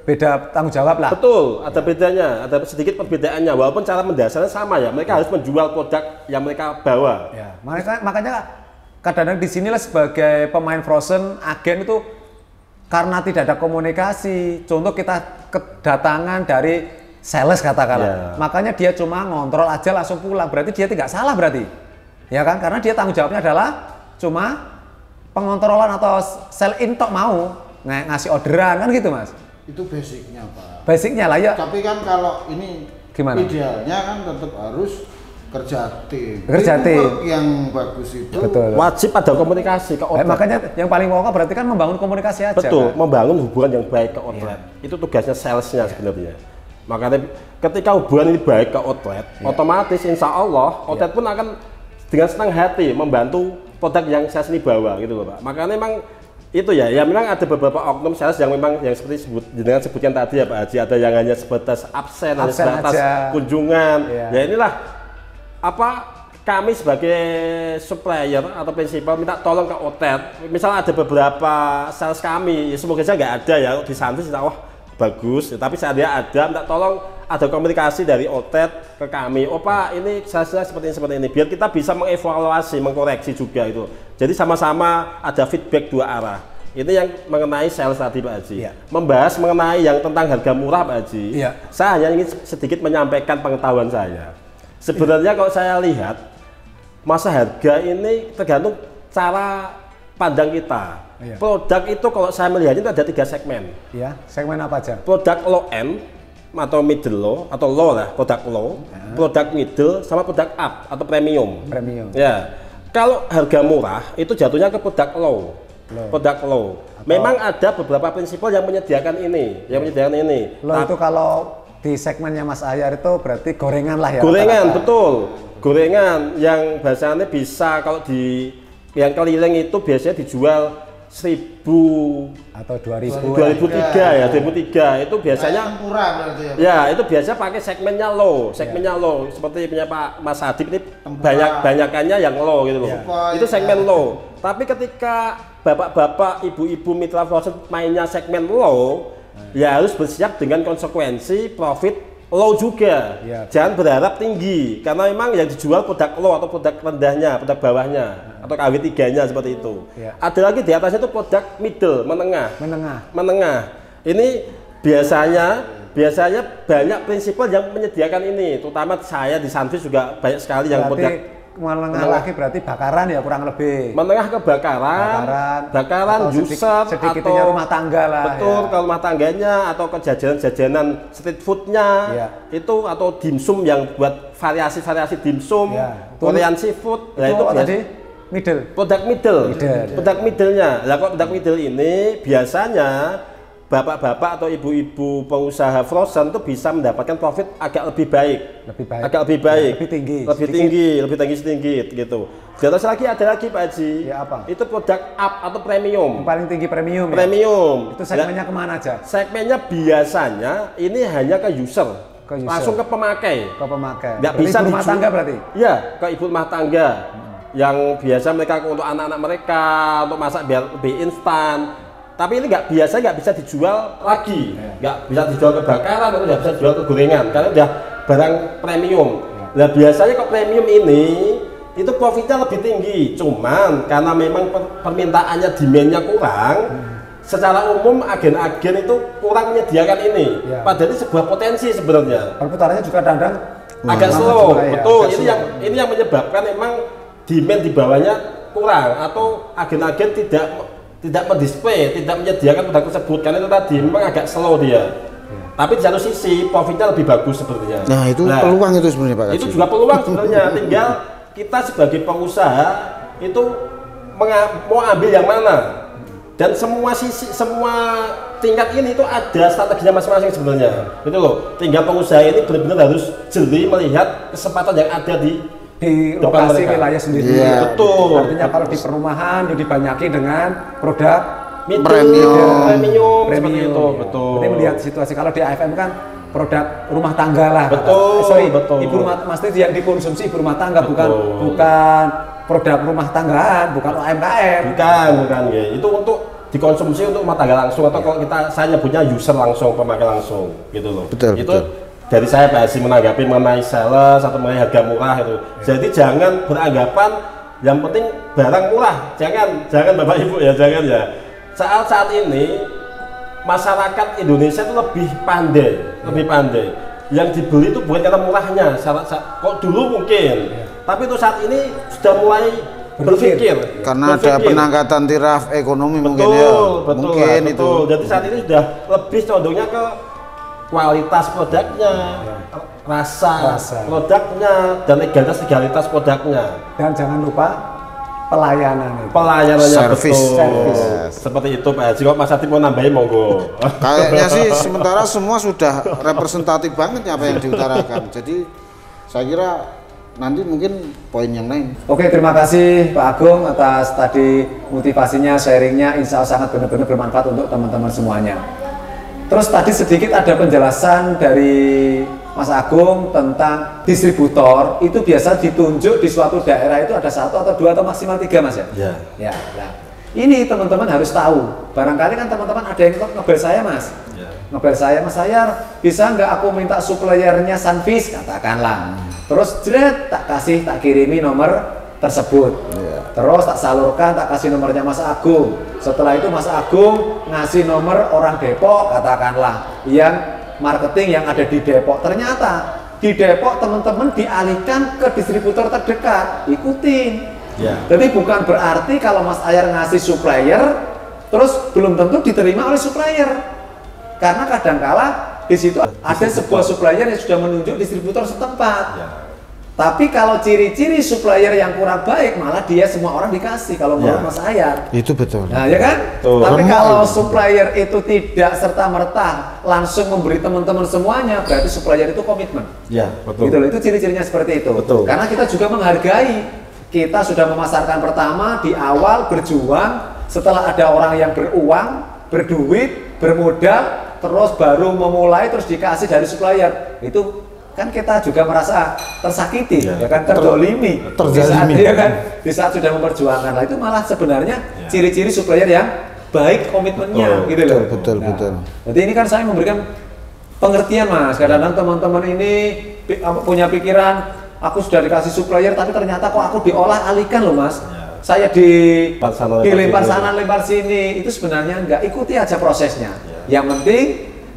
Speaker 1: beda tanggung jawab lah.
Speaker 3: Betul, ada bedanya, ada sedikit perbedaannya. Walaupun cara mendasarnya sama ya, mereka harus menjual produk yang mereka bawa.
Speaker 1: Ya, makanya kadang-kadang di sinilah sebagai pemain frozen, agen itu karena tidak ada komunikasi. Contoh kita kedatangan dari sales katakanlah, makanya dia cuma ngontrol aja langsung pulang. Berarti dia tidak salah berarti, ya kan? Karena dia tanggung jawabnya adalah cuma pengontrolan atau sell in tok mau ngasih orderan kan gitu Mas.
Speaker 2: Itu basicnya Pak.
Speaker 1: Basicnya lah ya.
Speaker 2: Tapi kan kalau ini
Speaker 1: gimana?
Speaker 2: Idealnya kan tetap harus kerja tim. Yang bagus itu
Speaker 1: betul.
Speaker 3: Wajib ada komunikasi ke outlet.
Speaker 1: Makanya yang paling pokok berarti kan membangun komunikasi aja.
Speaker 3: Betul, kan? Membangun hubungan yang baik ke outlet. Itu tugasnya salesnya sebenarnya. Makanya ketika hubungan ini baik ke outlet, otomatis insya Allah outlet pun akan dengan senang hati membantu produk yang saya sini bawa gitu loh Pak. Makanya memang itu ya memang ada beberapa oknum sales yang memang yang seperti dengan sebutkan tadi ya Pak Haji, ada yang hanya sebatas absen hanya sebatas kunjungan. Ya inilah apa kami sebagai supplier atau prinsipal minta tolong ke outlet. Misalnya ada beberapa sales kami, ya semoga saja nggak ada ya di Santis, bagus, tapi saya ada minta tolong ada komunikasi dari outlet ke kami. Oh Pak, ini salesnya seperti ini, biar kita bisa mengevaluasi, mengkoreksi juga itu. Jadi sama-sama ada feedback dua arah. Ini yang mengenai sales tadi Pak Haji. Membahas mengenai yang tentang harga murah Pak Haji. Saya hanya ingin sedikit menyampaikan pengetahuan saya. Sebenarnya kalau saya lihat masa harga ini tergantung cara pandang kita. Produk itu kalau saya melihatnya itu ada 3 segmen.
Speaker 1: Segmen apa aja?
Speaker 3: Produk low end atau middle low atau low lah, produk low, produk middle sama produk up atau premium. Ya. Kalau harga murah itu jatuhnya ke produk low. Produk low. Memang ada beberapa prinsipal yang menyediakan ini,
Speaker 1: Low itu kalau di segmennya Mas Ahyar itu berarti gorengan lah ya.
Speaker 3: Gorengan, betul. Gorengan yang bahasanya bisa kalau di yang keliling itu biasanya dijual 1000
Speaker 1: atau 2000
Speaker 3: 2003 itu biasanya
Speaker 2: murah berarti ya.
Speaker 3: Ya, itu biasa pakai segmennya low, low seperti punya Pak Mas Hadib ini banyakannya yang low gitu loh. Itu segmen low. Tapi ketika bapak-bapak, ibu-ibu mitra frozen mainnya segmen low, ya harus bersiap dengan konsekuensi profit low juga. Jangan berharap tinggi karena memang yang dijual produk low atau produk rendahnya, produk bawahnya atau KW3-nya seperti itu. Ada lagi di atasnya itu produk middle, menengah. Ini biasanya banyak prinsipal yang menyediakan ini, terutama saya di Santis juga banyak sekali yang produk
Speaker 1: menengah lagi berarti bakaran ya kurang lebih.
Speaker 3: Menengah ke bakaran juicer
Speaker 1: sedikitnya
Speaker 3: atau
Speaker 1: rumah tangga lah.
Speaker 3: Betul, kalau rumah tangganya atau ke jajanan street foodnya itu atau dimsum yang buat variasi dimsum, Korean seafood.
Speaker 1: Nah, itu tadi
Speaker 3: produk middle-nya. Lah kok produk middle ini biasanya bapak-bapak atau ibu-ibu pengusaha frozen itu bisa mendapatkan profit agak lebih baik, lebih tinggi sedikit gitu. Di atas lagi ada lagi Pak Haji, itu produk up atau premium.
Speaker 1: Yang paling tinggi premium.
Speaker 3: Premium.
Speaker 1: Itu segmennya kemana aja?
Speaker 3: Segmennya biasanya ini hanya ke user. Langsung ke pemakai. Nggak bisa
Speaker 1: ibu rumah tangga berarti?
Speaker 3: Iya, ke ibu rumah tangga. Yang biasa mereka untuk anak-anak mereka untuk masak biar lebih instan. Tapi ini nggak bisa dijual lagi, nggak bisa dijual ke bakaran atau nggak bisa dijual ke gorengan karena udah barang premium. Nah biasanya kok premium ini itu profitnya lebih tinggi. Cuman karena memang permintaannya, demand-nya kurang, secara umum agen-agen itu kurang menyediakan ini. Padahal ini sebuah potensi sebenarnya.
Speaker 1: Perputarannya juga kadang
Speaker 3: agak slow, betul.
Speaker 1: Agak
Speaker 3: ini yang menyebabkan memang demand di bawahnya kurang, atau agen-agen tidak mendisplay, tidak menyediakan produk tersebut karena itu tadi memang agak slow dia. Tapi di satu sisi profitnya lebih bagus sepertinya.
Speaker 2: Nah itu peluang itu sebenarnya Pak Kaji.
Speaker 3: Itu juga peluang sebenarnya. Tinggal kita sebagai pengusaha itu mau ambil yang mana. Dan semua tingkat ini itu ada strateginya masing-masing sebenarnya. Gitu loh. Tinggal pengusaha ini benar-benar harus jeli melihat kesempatan yang ada di
Speaker 1: lokasi wilayah sendiri.
Speaker 3: Betul.
Speaker 1: Artinya kalau di perumahan itu dibanyaki dengan produk
Speaker 3: premium seperti itu. Betul.
Speaker 1: Jadi melihat situasi. Kalau di AFM kan produk rumah tangga lah.
Speaker 3: Betul.
Speaker 1: Betul. Ibu rumah pasti yang dikonsumsi ibu rumah tangga, bukan produk rumah tanggaan, bukan UMKM.
Speaker 3: Bukan ya. Itu untuk dikonsumsi untuk rumah tangga langsung, atau kalau saya nyebutnya user langsung, pemakai langsung gitu loh. Betul. Dari saya Pak Haji menanggapi mengenai sales atau mengenai harga murah itu. Jadi jangan beranggapan yang penting barang murah. Jangan Bapak Ibu ya, jangan ya. Saat ini masyarakat Indonesia itu lebih pandai. Yang dibeli itu bukan karena murahnya. Kok dulu mungkin, tapi itu saat ini sudah mulai berpikir.
Speaker 2: Karena ada peningkatan taraf ekonomi mungkin ya.
Speaker 3: Betul. Jadi saat ini sudah lebih condongnya ke kualitas produknya, rasa produknya, dan legalitas produknya.
Speaker 1: Dan jangan lupa
Speaker 3: pelayanannya
Speaker 2: service.
Speaker 3: Seperti itu Pak Haji. Kok Mas Ati mau nambahin monggo.
Speaker 2: Kayaknya sih sementara semua sudah representatif banget apa yang diutarakan. Jadi saya kira nanti mungkin poin yang lain.
Speaker 1: Oke, terima kasih Pak Agung atas tadi motivasinya, sharingnya, insya Allah sangat benar-benar bermanfaat untuk teman-teman semuanya. Terus tadi sedikit ada penjelasan dari Mas Agung tentang distributor itu biasa ditunjuk di suatu daerah itu ada 1 atau 2 atau maksimal 3 Mas ya? Ya. Ini teman-teman harus tahu. Barangkali kan teman-teman ada yang ngebel saya Mas. Ngebel saya, Mas saya bisa nggak aku minta suppliernya Sunfish katakanlah. Terus tak kirimi nomor tersebut. Terus tak salurkan, tak kasih nomornya Mas Agung. Setelah itu Mas Agung ngasih nomor orang Depok katakanlah yang marketing yang ada di Depok. Ternyata di Depok teman-teman dialihkan ke distributor terdekat. Ikutin. Jadi bukan berarti kalau Mas Ayar ngasih supplier terus belum tentu diterima oleh supplier. Karena kadangkala di situ ada sebuah supplier yang sudah menunjuk distributor setempat. Tapi kalau ciri-ciri supplier yang kurang baik, malah dia semua orang dikasih kalau menurut Mas Ayar.
Speaker 2: Itu betul.
Speaker 1: Nah, ya kan? Tapi kalau supplier itu tidak serta-merta langsung memberi teman-teman semuanya, berarti supplier itu komitmen.
Speaker 3: Betul.
Speaker 1: Gitu loh, itu ciri-cirinya seperti itu.
Speaker 3: Betul.
Speaker 1: Karena kita juga menghargai. Kita sudah memasarkan pertama di awal berjuang, setelah ada orang yang beruang, berduit, bermodal, terus baru memulai terus dikasih dari supplier. Itu kan kita juga merasa tersakiti, ya kan, terdolimi, di saat sudah memperjuangkan. Lah itu malah sebenarnya ciri-ciri supplier yang baik komitmennya, gitu loh.
Speaker 2: Betul.
Speaker 1: Jadi ini kan saya memberikan pengertian Mas. Kadang-kadang teman-teman ini punya pikiran, aku sudah dikasih supplier, tapi ternyata kok aku diolah alihkan loh Mas. Saya dilempar sana, lempar sini. Itu sebenarnya enggak, ikuti aja prosesnya. Yang penting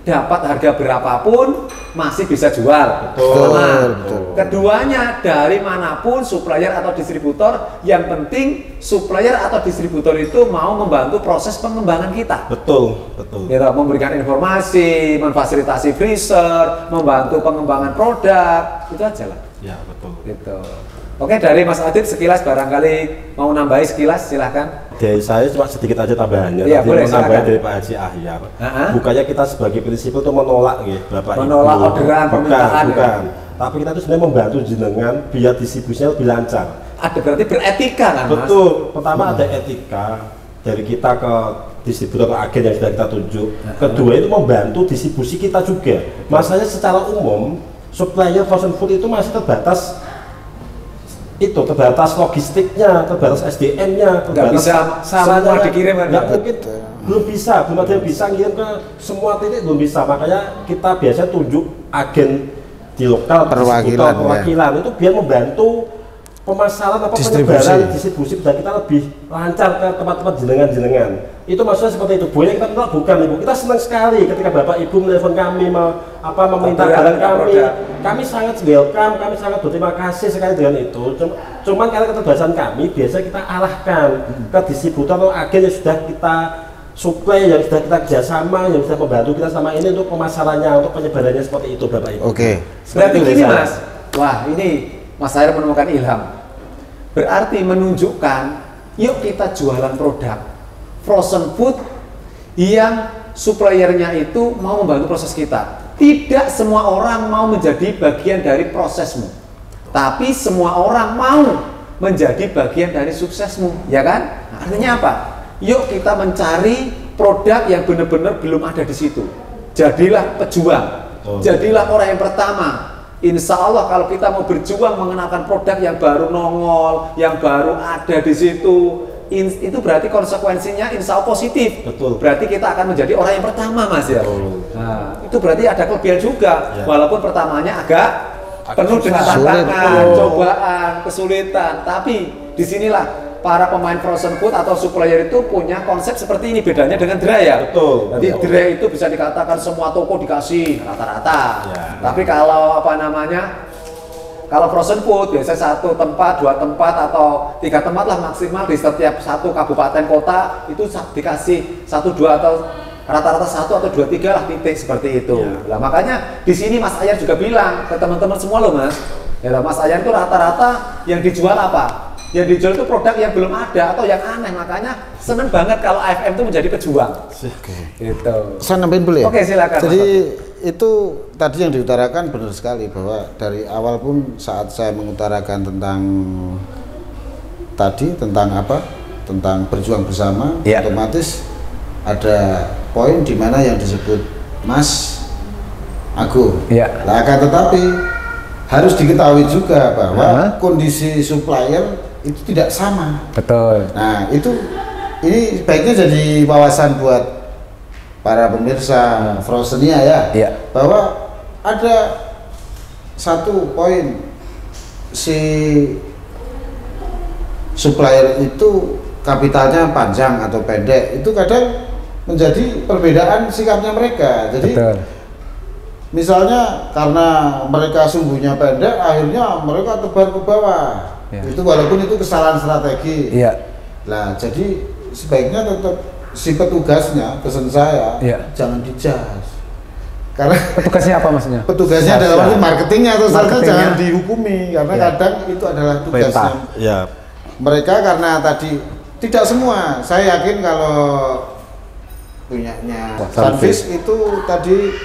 Speaker 1: dapat harga berapapun masih bisa jual. Betul. Keduanya dari manapun supplier atau distributor, yang penting supplier atau distributor itu mau membantu proses pengembangan kita. Betul. Kita memberikan informasi, memfasilitasi freezer, membantu pengembangan produk, itu aja lah. Betul. Gitu. Oke, dari Mas Adit sekilas barangkali mau nambahi sekilas, silahkan.
Speaker 3: Dari saya cuma sedikit aja tambahannya.
Speaker 1: Iya, boleh,
Speaker 3: nambahin dari Pak Haji Ahyar. Bukannya kita sebagai prinsipal itu menolak ya, Bapak
Speaker 1: menolak Ibu. Orderan, permintaan.
Speaker 3: Bukan. Tapi kita itu sebenarnya membantu jenengan biar distribusinya lebih lancar.
Speaker 1: Ada berarti beretika kan Mas?
Speaker 3: Betul. Pertama ada etika dari kita ke distributor, ke agen yang sudah kita tunjuk. Kedua itu membantu distribusi kita juga. Masalahnya secara umum supplier frozen food itu masih terbatas logistiknya, terbatas SDM-nya, terbatas
Speaker 1: sarana dikirim kan?
Speaker 3: Nggak mungkin, belum ada yang bisa ngirim ke semua titik, belum bisa. Makanya kita biasanya tunjuk agen di lokal, perwakilan itu biar membantu pemasaran apa penyebaran distribusi dan kita lebih lancar ke tempat-tempat jenengan. Itu maksudnya seperti itu. Boleh kita menolak bukan Ibu. Kita senang sekali ketika Bapak Ibu menelpon kami meminta barang kami sangat welcome, kami sangat berterima kasih sekali dengan itu. Cuman karena keterbatasan kami, biasa kita arahkan ke distributor atau agen yang sudah kita suplai, yang sudah kita kerjasama, yang sudah membantu kita sama ini untuk pemasarannya, untuk penyebarannya seperti itu Bapak Ibu.
Speaker 1: Oke. Berarti gini Mas, wah ini Mas Ayer menemukan ilham. Berarti menunjukkan, yuk kita jualan produk frozen food yang suppliernya itu mau membantu proses kita. Tidak semua orang mau menjadi bagian dari prosesmu, tapi semua orang mau menjadi bagian dari suksesmu, ya kan? Artinya apa? Yuk kita mencari produk yang benar-benar belum ada di situ. Jadilah pejuang, jadilah orang yang pertama. Insya Allah kalau kita mau berjuang mengenalkan produk yang baru nongol, yang baru ada di situ, itu berarti konsekuensinya insya Allah positif.
Speaker 3: Betul.
Speaker 1: Berarti kita akan menjadi orang yang pertama, Mas ya. Nah, itu berarti ada kelebihan juga, walaupun pertamanya agak penuh dengan tantangan, cobaan, kesulitan. Tapi disinilah para pemain frozen food atau supplier itu punya konsep seperti ini, bedanya dengan Dra ya.
Speaker 3: Betul.
Speaker 1: Jadi Dra itu bisa dikatakan semua toko dikasih rata-rata. Tapi kalau kalau frozen food biasanya 1 tempat, 2 tempat atau 3 tempat lah maksimal di setiap satu kabupaten kota itu dikasih 1, 2 atau rata-rata 1 atau 2, 3 lah titik seperti itu. Nah makanya di sini Mas Ayan juga bilang ke teman-teman semua loh Mas. Ya Mas Ayan itu rata-rata yang dijual apa? Yang dijual itu produk yang belum ada atau yang aneh, makanya seneng banget kalau AFM itu menjadi pejuang. Gitu.
Speaker 2: Saya nambahin boleh ya?
Speaker 1: Oke, silakan.
Speaker 2: Jadi itu tadi yang diutarakan benar sekali, bahwa dari awal pun saat saya mengutarakan tentang berjuang bersama, otomatis ada poin di mana yang disebut Mas Agung. Nah, akan tetapi harus diketahui juga bahwa kondisi supplier itu tidak sama.
Speaker 1: Betul.
Speaker 2: Nah, ini baiknya jadi wawasan buat para pemirsa Frozen-nya ya. Bahwa ada satu poin, si supplier itu kapitalnya panjang atau pendek, itu kadang menjadi perbedaan sikapnya mereka. Jadi misalnya karena mereka sumbunya pendek, akhirnya mereka tebar ke bawah. Itu walaupun itu kesalahan strategi. Nah, jadi sebaiknya tetap si petugasnya, pesan saya, jangan dijas. Karena
Speaker 1: petugasnya apa maksudnya?
Speaker 2: Petugasnya dalam arti marketingnya atau salesnya jangan dihukumi, karena kadang itu adalah tugasnya. Mereka karena tadi tidak semua. Saya yakin kalau punyanya Sunfish itu tadi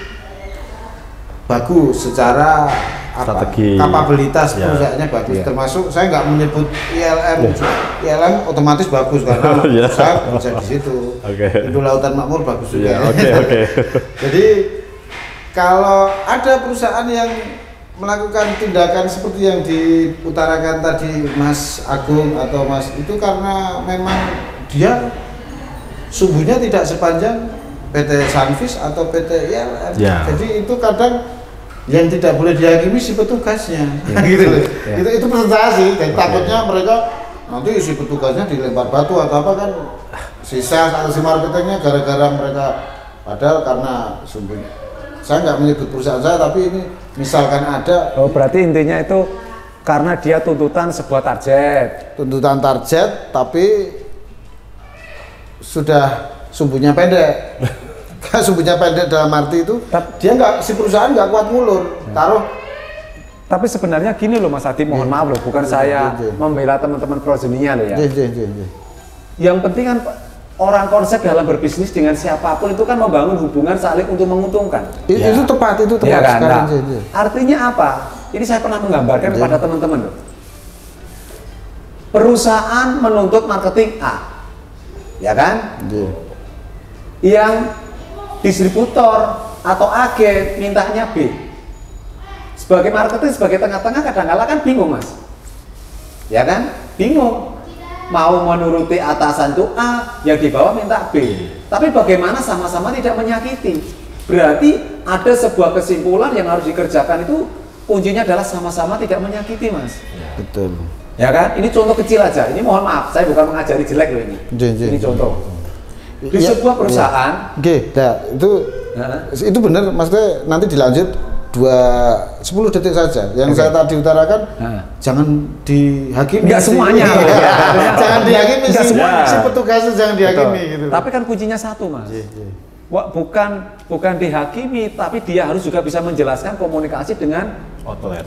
Speaker 2: bagus secara kapabilitas perusahaannya bagus, termasuk saya nggak menyebut ILM otomatis bagus karena saya bisa di situ. Indo Lautan Makmur bagus juga. Jadi kalau ada perusahaan yang melakukan tindakan seperti yang diutarakan tadi Mas Agung atau Mas itu, karena memang dia sumbunya tidak sepanjang PT Sunfish atau PT ILM. Jadi itu kadang yang tidak boleh dihakimi si petugasnya, gitu loh. Itu presentasi, dan takutnya mereka nanti si petugasnya dilempar batu atau apa kan, si sales atau si marketingnya gara-gara mereka, padahal karena sumbernya. Saya nggak menyebut perusahaan saya, tapi ini misalkan ada. Oh, berarti intinya itu karena dia tuntutan sebuah target. Tuntutan target, tapi sudah sumbunya pendek. Sumbunya pendek dalam arti itu dia si perusahaan nggak kuat ngulur, taruh. Tapi sebenarnya gini loh Mas Adi, mohon maaf loh, bukan saya membela teman-teman Frozen-nya loh ya. Yang penting kan orang konsep dalam berbisnis dengan siapapun itu kan membangun hubungan saling untuk menguntungkan. Itu tepat ya kan? Nah, artinya apa? Ini saya pernah menggambarkan kepada teman-teman loh. Perusahaan menuntut marketing A, ya kan? Yang distributor atau agen mintanya B. Sebagai marketing, sebagai tengah-tengah kadang-kala kan bingung Mas, ya kan? Bingung mau menuruti atasan itu A, yang di bawah minta B. Tapi bagaimana sama-sama tidak menyakiti? Berarti ada sebuah kesimpulan yang harus dikerjakan, itu kuncinya adalah sama-sama tidak menyakiti Mas. Betul.
Speaker 4: Ya kan? Ini contoh kecil aja. Ini mohon maaf, saya bukan mengajari jelek loh ini. Ini contoh. Di sebuah perusahaan.
Speaker 2: Itu benar, maksudnya nanti dilanjut 10 detik saja. Yang saya tadi utarakan, jangan dihakimi.
Speaker 4: Enggak semuanya.
Speaker 2: Jangan dihakimi si petugasnya, jangan dihakimi gitu.
Speaker 4: Tapi kan kuncinya satu, Mas. Bukan dihakimi, tapi dia harus juga bisa menjelaskan komunikasi dengan
Speaker 3: outlet.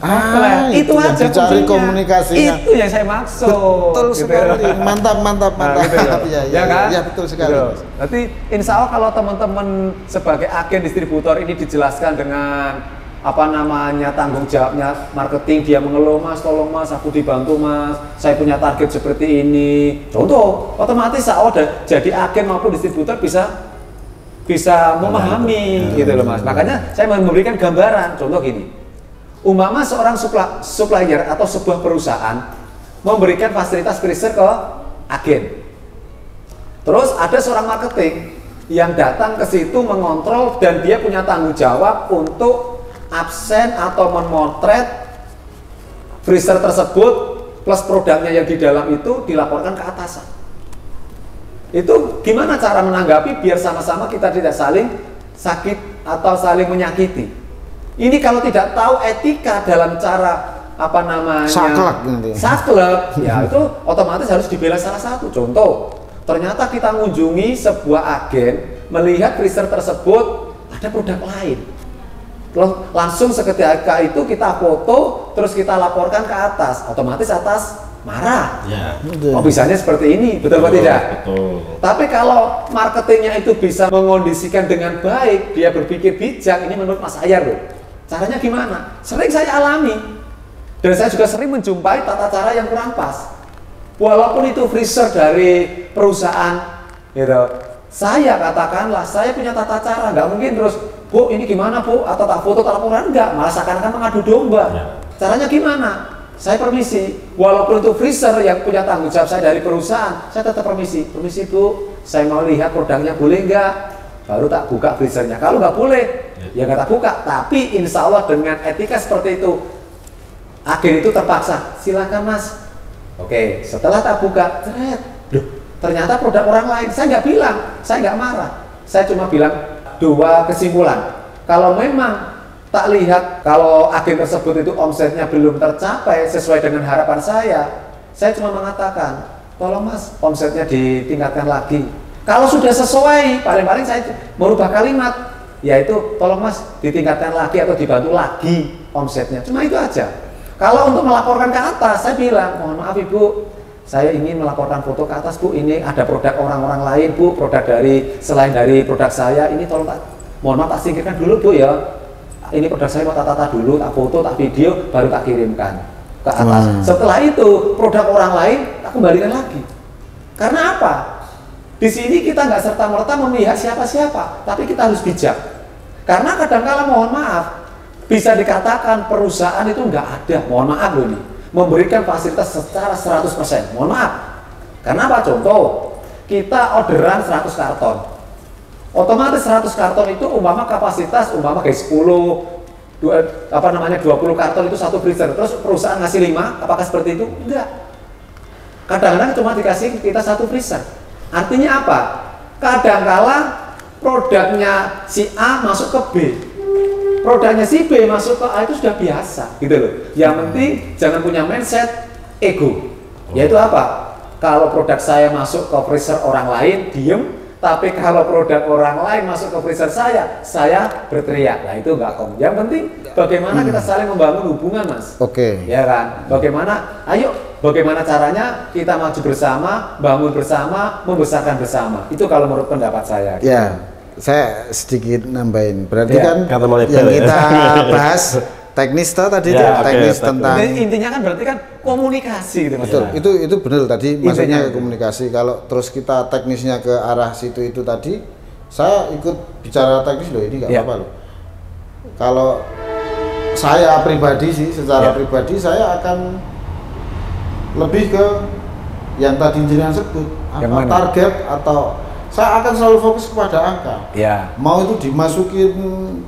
Speaker 4: Itu aja
Speaker 2: dicari
Speaker 4: kuncinya.
Speaker 2: Komunikasinya.
Speaker 4: Itu yang saya maksud.
Speaker 2: Betul sekali. Mantap.
Speaker 4: Gitu ya kan?
Speaker 2: Ya betul sekali.
Speaker 4: Berarti insya Allah kalau teman-teman sebagai agen distributor ini dijelaskan dengan tanggung jawabnya marketing, dia mengeluh, Mas tolong Mas aku dibantu Mas, saya punya target seperti ini, contoh otomatis saya jadi agen maupun distributor bisa memahami gitu loh Mas. Makanya saya memberikan gambaran, contoh gini, umpama seorang supplier atau sebuah perusahaan memberikan fasilitas freezer ke agen, terus ada seorang marketing yang datang ke situ mengontrol dan dia punya tanggung jawab untuk absen atau memotret freezer tersebut plus produknya yang di dalam itu dilaporkan ke atasan. Itu gimana cara menanggapi biar sama-sama kita tidak saling sakit atau saling menyakiti. Ini kalau tidak tahu etika dalam cara saklek, ya itu otomatis harus dibela salah satu. Contoh, ternyata kita mengunjungi sebuah agen, melihat freezer tersebut ada produk lain. Langsung seketika itu kita foto, terus kita laporkan ke atas, otomatis atas marah.
Speaker 3: Ya.
Speaker 4: Bisanya seperti ini, betul atau tidak?
Speaker 3: Betul.
Speaker 4: Tapi kalau marketingnya itu bisa mengondisikan dengan baik, dia berpikir bijak, ini menurut Mas Ahyar loh. Caranya gimana? Sering saya alami, dan saya juga sering menjumpai tata cara yang kurang pas. Walaupun itu freezer dari perusahaan, gitu. Saya katakanlah, saya punya tata cara, nggak mungkin terus, Bu, ini gimana Bu? Atau tak foto, tak laporan, enggak, malah seakan-akan mengadu domba. Ya. Caranya gimana? Saya permisi, walaupun itu freezer yang punya tanggung jawab saya dari perusahaan, saya tetap permisi Bu, saya mau lihat produknya, boleh nggak? Baru tak buka freezernya. Kalau nggak boleh, ya nggak tak buka. Tapi insya Allah dengan etika seperti itu, agen itu terpaksa, silakan Mas. Oke, setelah tak buka, ternyata produk orang lain. Saya nggak bilang, saya nggak marah. Saya cuma bilang dua kesimpulan. Kalau memang tak lihat kalau agen tersebut itu omsetnya belum tercapai sesuai dengan harapan saya cuma mengatakan, tolong Mas, omsetnya ditingkatkan lagi. Kalau sudah sesuai, paling-paling saya merubah kalimat, yaitu tolong Mas, ditingkatkan lagi atau dibantu lagi omsetnya. Cuma itu aja. Kalau untuk melaporkan ke atas, saya bilang, mohon maaf Ibu, saya ingin melaporkan foto ke atas Bu, ini ada produk orang-orang lain Bu, produk selain dari produk saya, ini tolong mohon maaf tak singkirkan dulu Bu ya. Ini produk saya mau tata dulu, tak foto, tak video, baru tak kirimkan ke atas. Setelah itu produk orang lain tak kembalikan lagi. Karena apa? Di sini kita nggak serta-merta memihak siapa-siapa, tapi kita harus bijak. Karena kadang-kala mohon maaf, bisa dikatakan perusahaan itu nggak ada, mohon maaf loh nih, memberikan fasilitas secara 100%. Mohon maaf. Karena apa? Contoh, kita orderan 100 karton. Otomatis 100 karton itu umpama kapasitas kayak 20 karton itu satu freezer. Terus perusahaan ngasih 5, apakah seperti itu? Enggak. Kadang-kadang cuma dikasih kita satu freezer. Artinya apa? Kadang-kala produknya si A masuk ke B, produknya si B masuk ke A, itu sudah biasa gitu loh. Yang penting jangan punya mindset ego. Yaitu apa? Kalau produk saya masuk ke freezer orang lain, diem. Tapi kalau produk orang lain masuk ke freezer saya berteriak. Nah itu enggak kom. Yang penting bagaimana kita saling membangun hubungan, Mas.
Speaker 2: Oke.
Speaker 4: Ya kan? Bagaimana caranya kita maju bersama, bangun bersama, membesarkan bersama. Itu kalau menurut pendapat saya.
Speaker 2: Ya, saya sedikit nambahin. Berarti kan
Speaker 3: yang
Speaker 2: kita bahas teknis tadi teknis tentang
Speaker 4: intinya kan berarti kan komunikasi gitu Mas.
Speaker 2: Betul, itu benar tadi maksudnya komunikasi. Kalau terus kita teknisnya ke arah situ itu tadi, saya ikut bicara teknis loh, ini nggak apa-apa loh. Kalau saya pribadi sih, secara pribadi saya akan lebih ke yang tadi jenengan sebut, apa target atau saya akan selalu fokus kepada angka.
Speaker 1: Ya.
Speaker 2: Mau itu dimasukin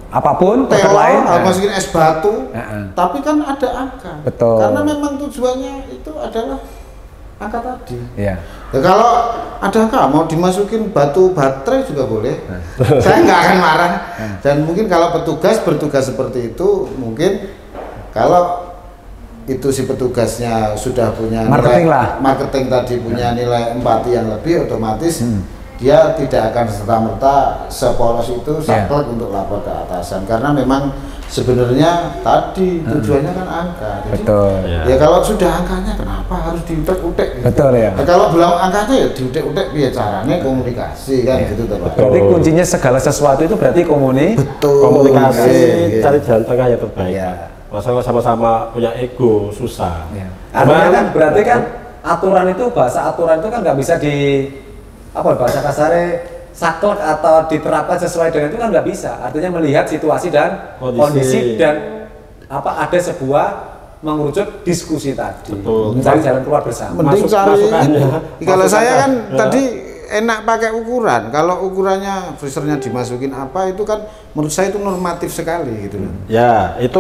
Speaker 1: apapun,
Speaker 2: telur, masukin es batu, tapi kan ada angka.
Speaker 1: Betul.
Speaker 2: Karena memang tujuannya itu adalah angka tadi.
Speaker 1: Ya.
Speaker 2: Ya, kalau ada angka mau dimasukin batu baterai juga boleh. Saya nggak akan marah. Dan mungkin kalau petugas bertugas seperti itu, mungkin kalau itu si petugasnya sudah punya
Speaker 1: marketing
Speaker 2: nilai, marketing tadi punya nilai empati yang lebih, otomatis dia tidak akan serta-merta sepolos itu saklek untuk lapor ke atasan, karena memang sebenarnya tadi tujuannya kan angka. Jadi,
Speaker 1: betul.
Speaker 2: Ya kalau sudah angkanya kenapa harus diutek-utek? Gitu.
Speaker 1: Betul ya.
Speaker 2: Nah, kalau belum angkanya ya diutek-utek, ya caranya komunikasi kan gitu Pak.
Speaker 1: Berarti kuncinya segala sesuatu itu berarti
Speaker 3: komunikasi, cari jalan tengah yang terbaik.
Speaker 1: Ya.
Speaker 3: Masalah sama-sama punya ego susah.
Speaker 1: Ya. Artinya kan berarti kan aturan itu, bahasa aturan itu kan nggak bisa di bahasa kasarnya saklek atau diterapkan sesuai dengan itu kan nggak bisa. Artinya melihat situasi dan kondisi dan ada sebuah mengerucut diskusi tadi.
Speaker 3: Betul.
Speaker 1: Mencari jalan keluar bersama.
Speaker 2: Mending cari. Kalau saya kan tadi enak pakai ukuran. Kalau ukurannya freezernya dimasukin apa itu kan menurut saya itu normatif sekali gitu.
Speaker 3: Ya, itu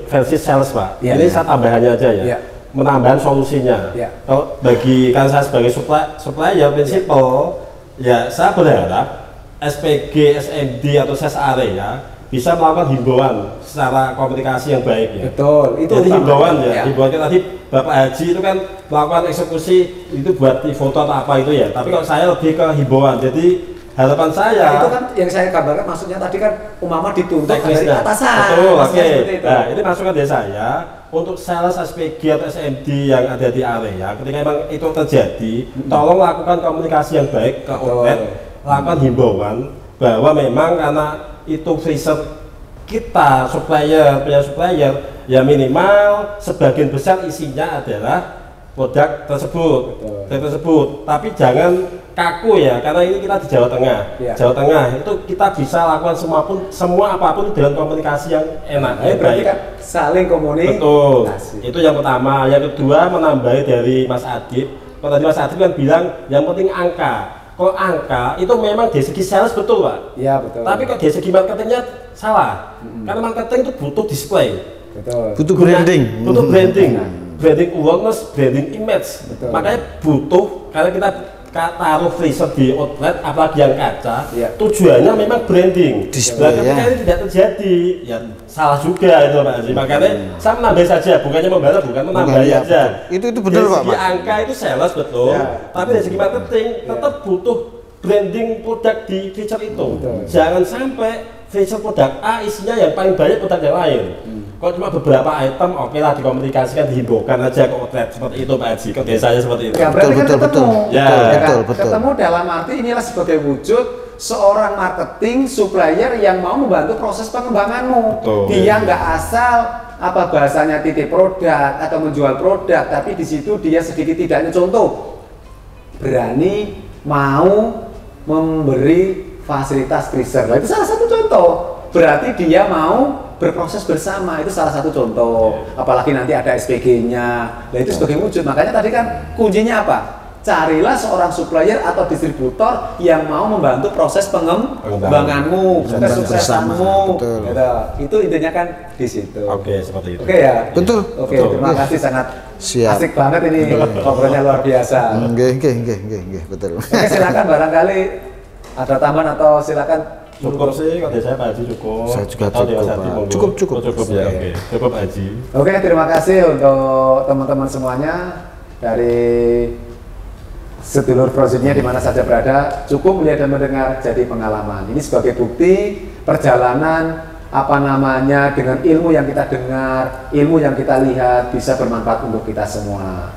Speaker 3: versi sales Pak.
Speaker 1: Ya,
Speaker 3: ini saya tambahannya aja ya. Menambahkan solusinya. Kalau bagi kan saya sebagai supplier prinsipal, ya saya berharap SPG, SMD atau sales area bisa melakukan himbauan secara komunikasi yang baik ya.
Speaker 1: Betul. Itu
Speaker 3: jadi himbauan ya. Himbauan tadi Bapak Haji itu kan melakukan eksekusi itu buat di foto atau apa itu ya. Tapi kalau saya lebih ke himbauan. Jadi harapan saya
Speaker 1: itu kan yang saya gambarkan, maksudnya tadi kan umpama dituntut dari atasan.
Speaker 3: Betul, oke. Nah, ini masukan dari saya untuk sales SPG atau SMD yang ada di area. Ketika memang itu terjadi, tolong lakukan komunikasi yang baik ke outlet, lakukan himbauan bahwa memang karena itu freezer kita punya supplier ya minimal sebagian besar isinya adalah produk tersebut, tapi jangan kaku ya, karena ini kita di Jawa Tengah. Jawa Tengah itu kita bisa lakukan semua apapun dengan komunikasi yang enak.
Speaker 1: Berarti kan saling komunikasi.
Speaker 3: Betul. Itu yang pertama. Yang kedua, menambahi dari Mas Adib. Kalau tadi Mas Adib kan bilang yang penting angka. Kalau angka itu memang dari segi sales betul Pak.
Speaker 1: Iya betul.
Speaker 3: Tapi kalau dari segi marketingnya salah. Karena marketing itu butuh display.
Speaker 1: Betul.
Speaker 2: Butuh branding.
Speaker 3: Butuh branding. Branding awareness, branding image. Betul. Makanya butuh, karena kita taruh freezer di outlet, apalagi yang kaca, tujuannya memang branding. Display. Ketika ini tidak terjadi, ya salah juga itu Pak Haji. Makanya saya menambah saja, bukannya membahas, bukan menambah aja.
Speaker 2: Itu benar Pak.
Speaker 3: Dari segi angka itu sales betul, tapi dari segi marketing tetap butuh branding produk di feature itu. Jangan sampai feature produk A isinya yang paling banyak produk yang lain. Kalau cuma beberapa item, oke lah dikomunikasikan, dihimbaukan aja ke outlet seperti itu Pak Haji. Kalau desanya seperti itu.
Speaker 1: Ya, berarti kan ketemu.
Speaker 2: Betul.
Speaker 1: Ketemu dalam arti inilah sebagai wujud seorang marketing supplier yang mau membantu proses pengembanganmu. Dia nggak asal bahasanya titip produk atau menjual produk, tapi di situ dia sedikit tidaknya contoh berani mau memberi fasilitas freezer. Itu salah satu contoh. Berarti dia mau berproses bersama, itu salah satu contoh. Apalagi nanti ada SPG-nya. Nah itu sebagai wujud. Makanya tadi kan kuncinya apa? Carilah seorang supplier atau distributor yang mau membantu proses pengembanganmu, kesuksesanmu. Gitu. Itu intinya kan di situ.
Speaker 3: Oke, seperti itu.
Speaker 1: Oke ya.
Speaker 2: Betul.
Speaker 1: Oke, terima kasih, sangat
Speaker 2: siap.
Speaker 1: Asik banget ini ngobrolnya luar biasa.
Speaker 2: Nggih, betul.
Speaker 1: Oke, silakan barangkali ada tambahan atau silakan.
Speaker 3: Cukup sih, kalau saya Pak Haji cukup.
Speaker 2: Saya juga cukup.
Speaker 3: Cukup ya, oke. Cukup Haji.
Speaker 1: Oke, terima kasih untuk teman-teman semuanya dari sedulur Frozennya di mana saja berada. Cukup melihat dan mendengar jadi pengalaman. Ini sebagai bukti perjalanan dengan ilmu yang kita dengar, ilmu yang kita lihat bisa bermanfaat untuk kita semua.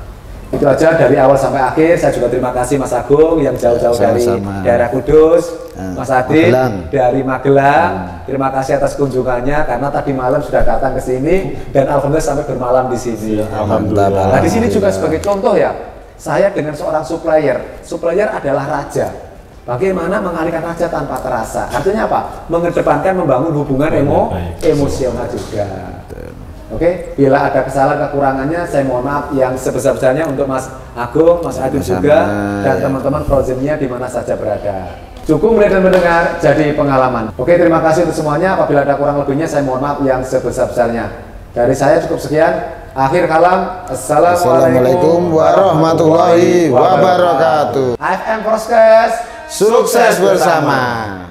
Speaker 1: Itu aja dari awal sampai akhir. Saya juga terima kasih Mas Agung yang jauh-jauh dari daerah Kudus, Mas Adib dari Magelang. Terima kasih atas kunjungannya karena tadi malam sudah datang ke sini dan alhamdulillah sampai bermalam di sini.
Speaker 3: Alhamdulillah.
Speaker 1: Nah, di sini juga sebagai contoh ya, saya dengan seorang supplier adalah raja. Bagaimana mengalihkan raja tanpa terasa? Artinya apa? Mengedepankan membangun hubungan emosional juga. Oke, bila ada kesalahan kekurangannya, saya mohon maaf yang sebesar-besarnya untuk Mas Agung, Mas Adib juga, dan teman-teman Frozennya di mana saja berada. Cukup melihat dan mendengar, jadi pengalaman. Oke, terima kasih untuk semuanya. Apabila ada kurang lebihnya, saya mohon maaf yang sebesar-besarnya. Dari saya cukup sekian. Akhir kalam.
Speaker 2: Assalamualaikum warahmatullahi wabarakatuh.
Speaker 1: AFM Proskes,
Speaker 2: Sukses bersama.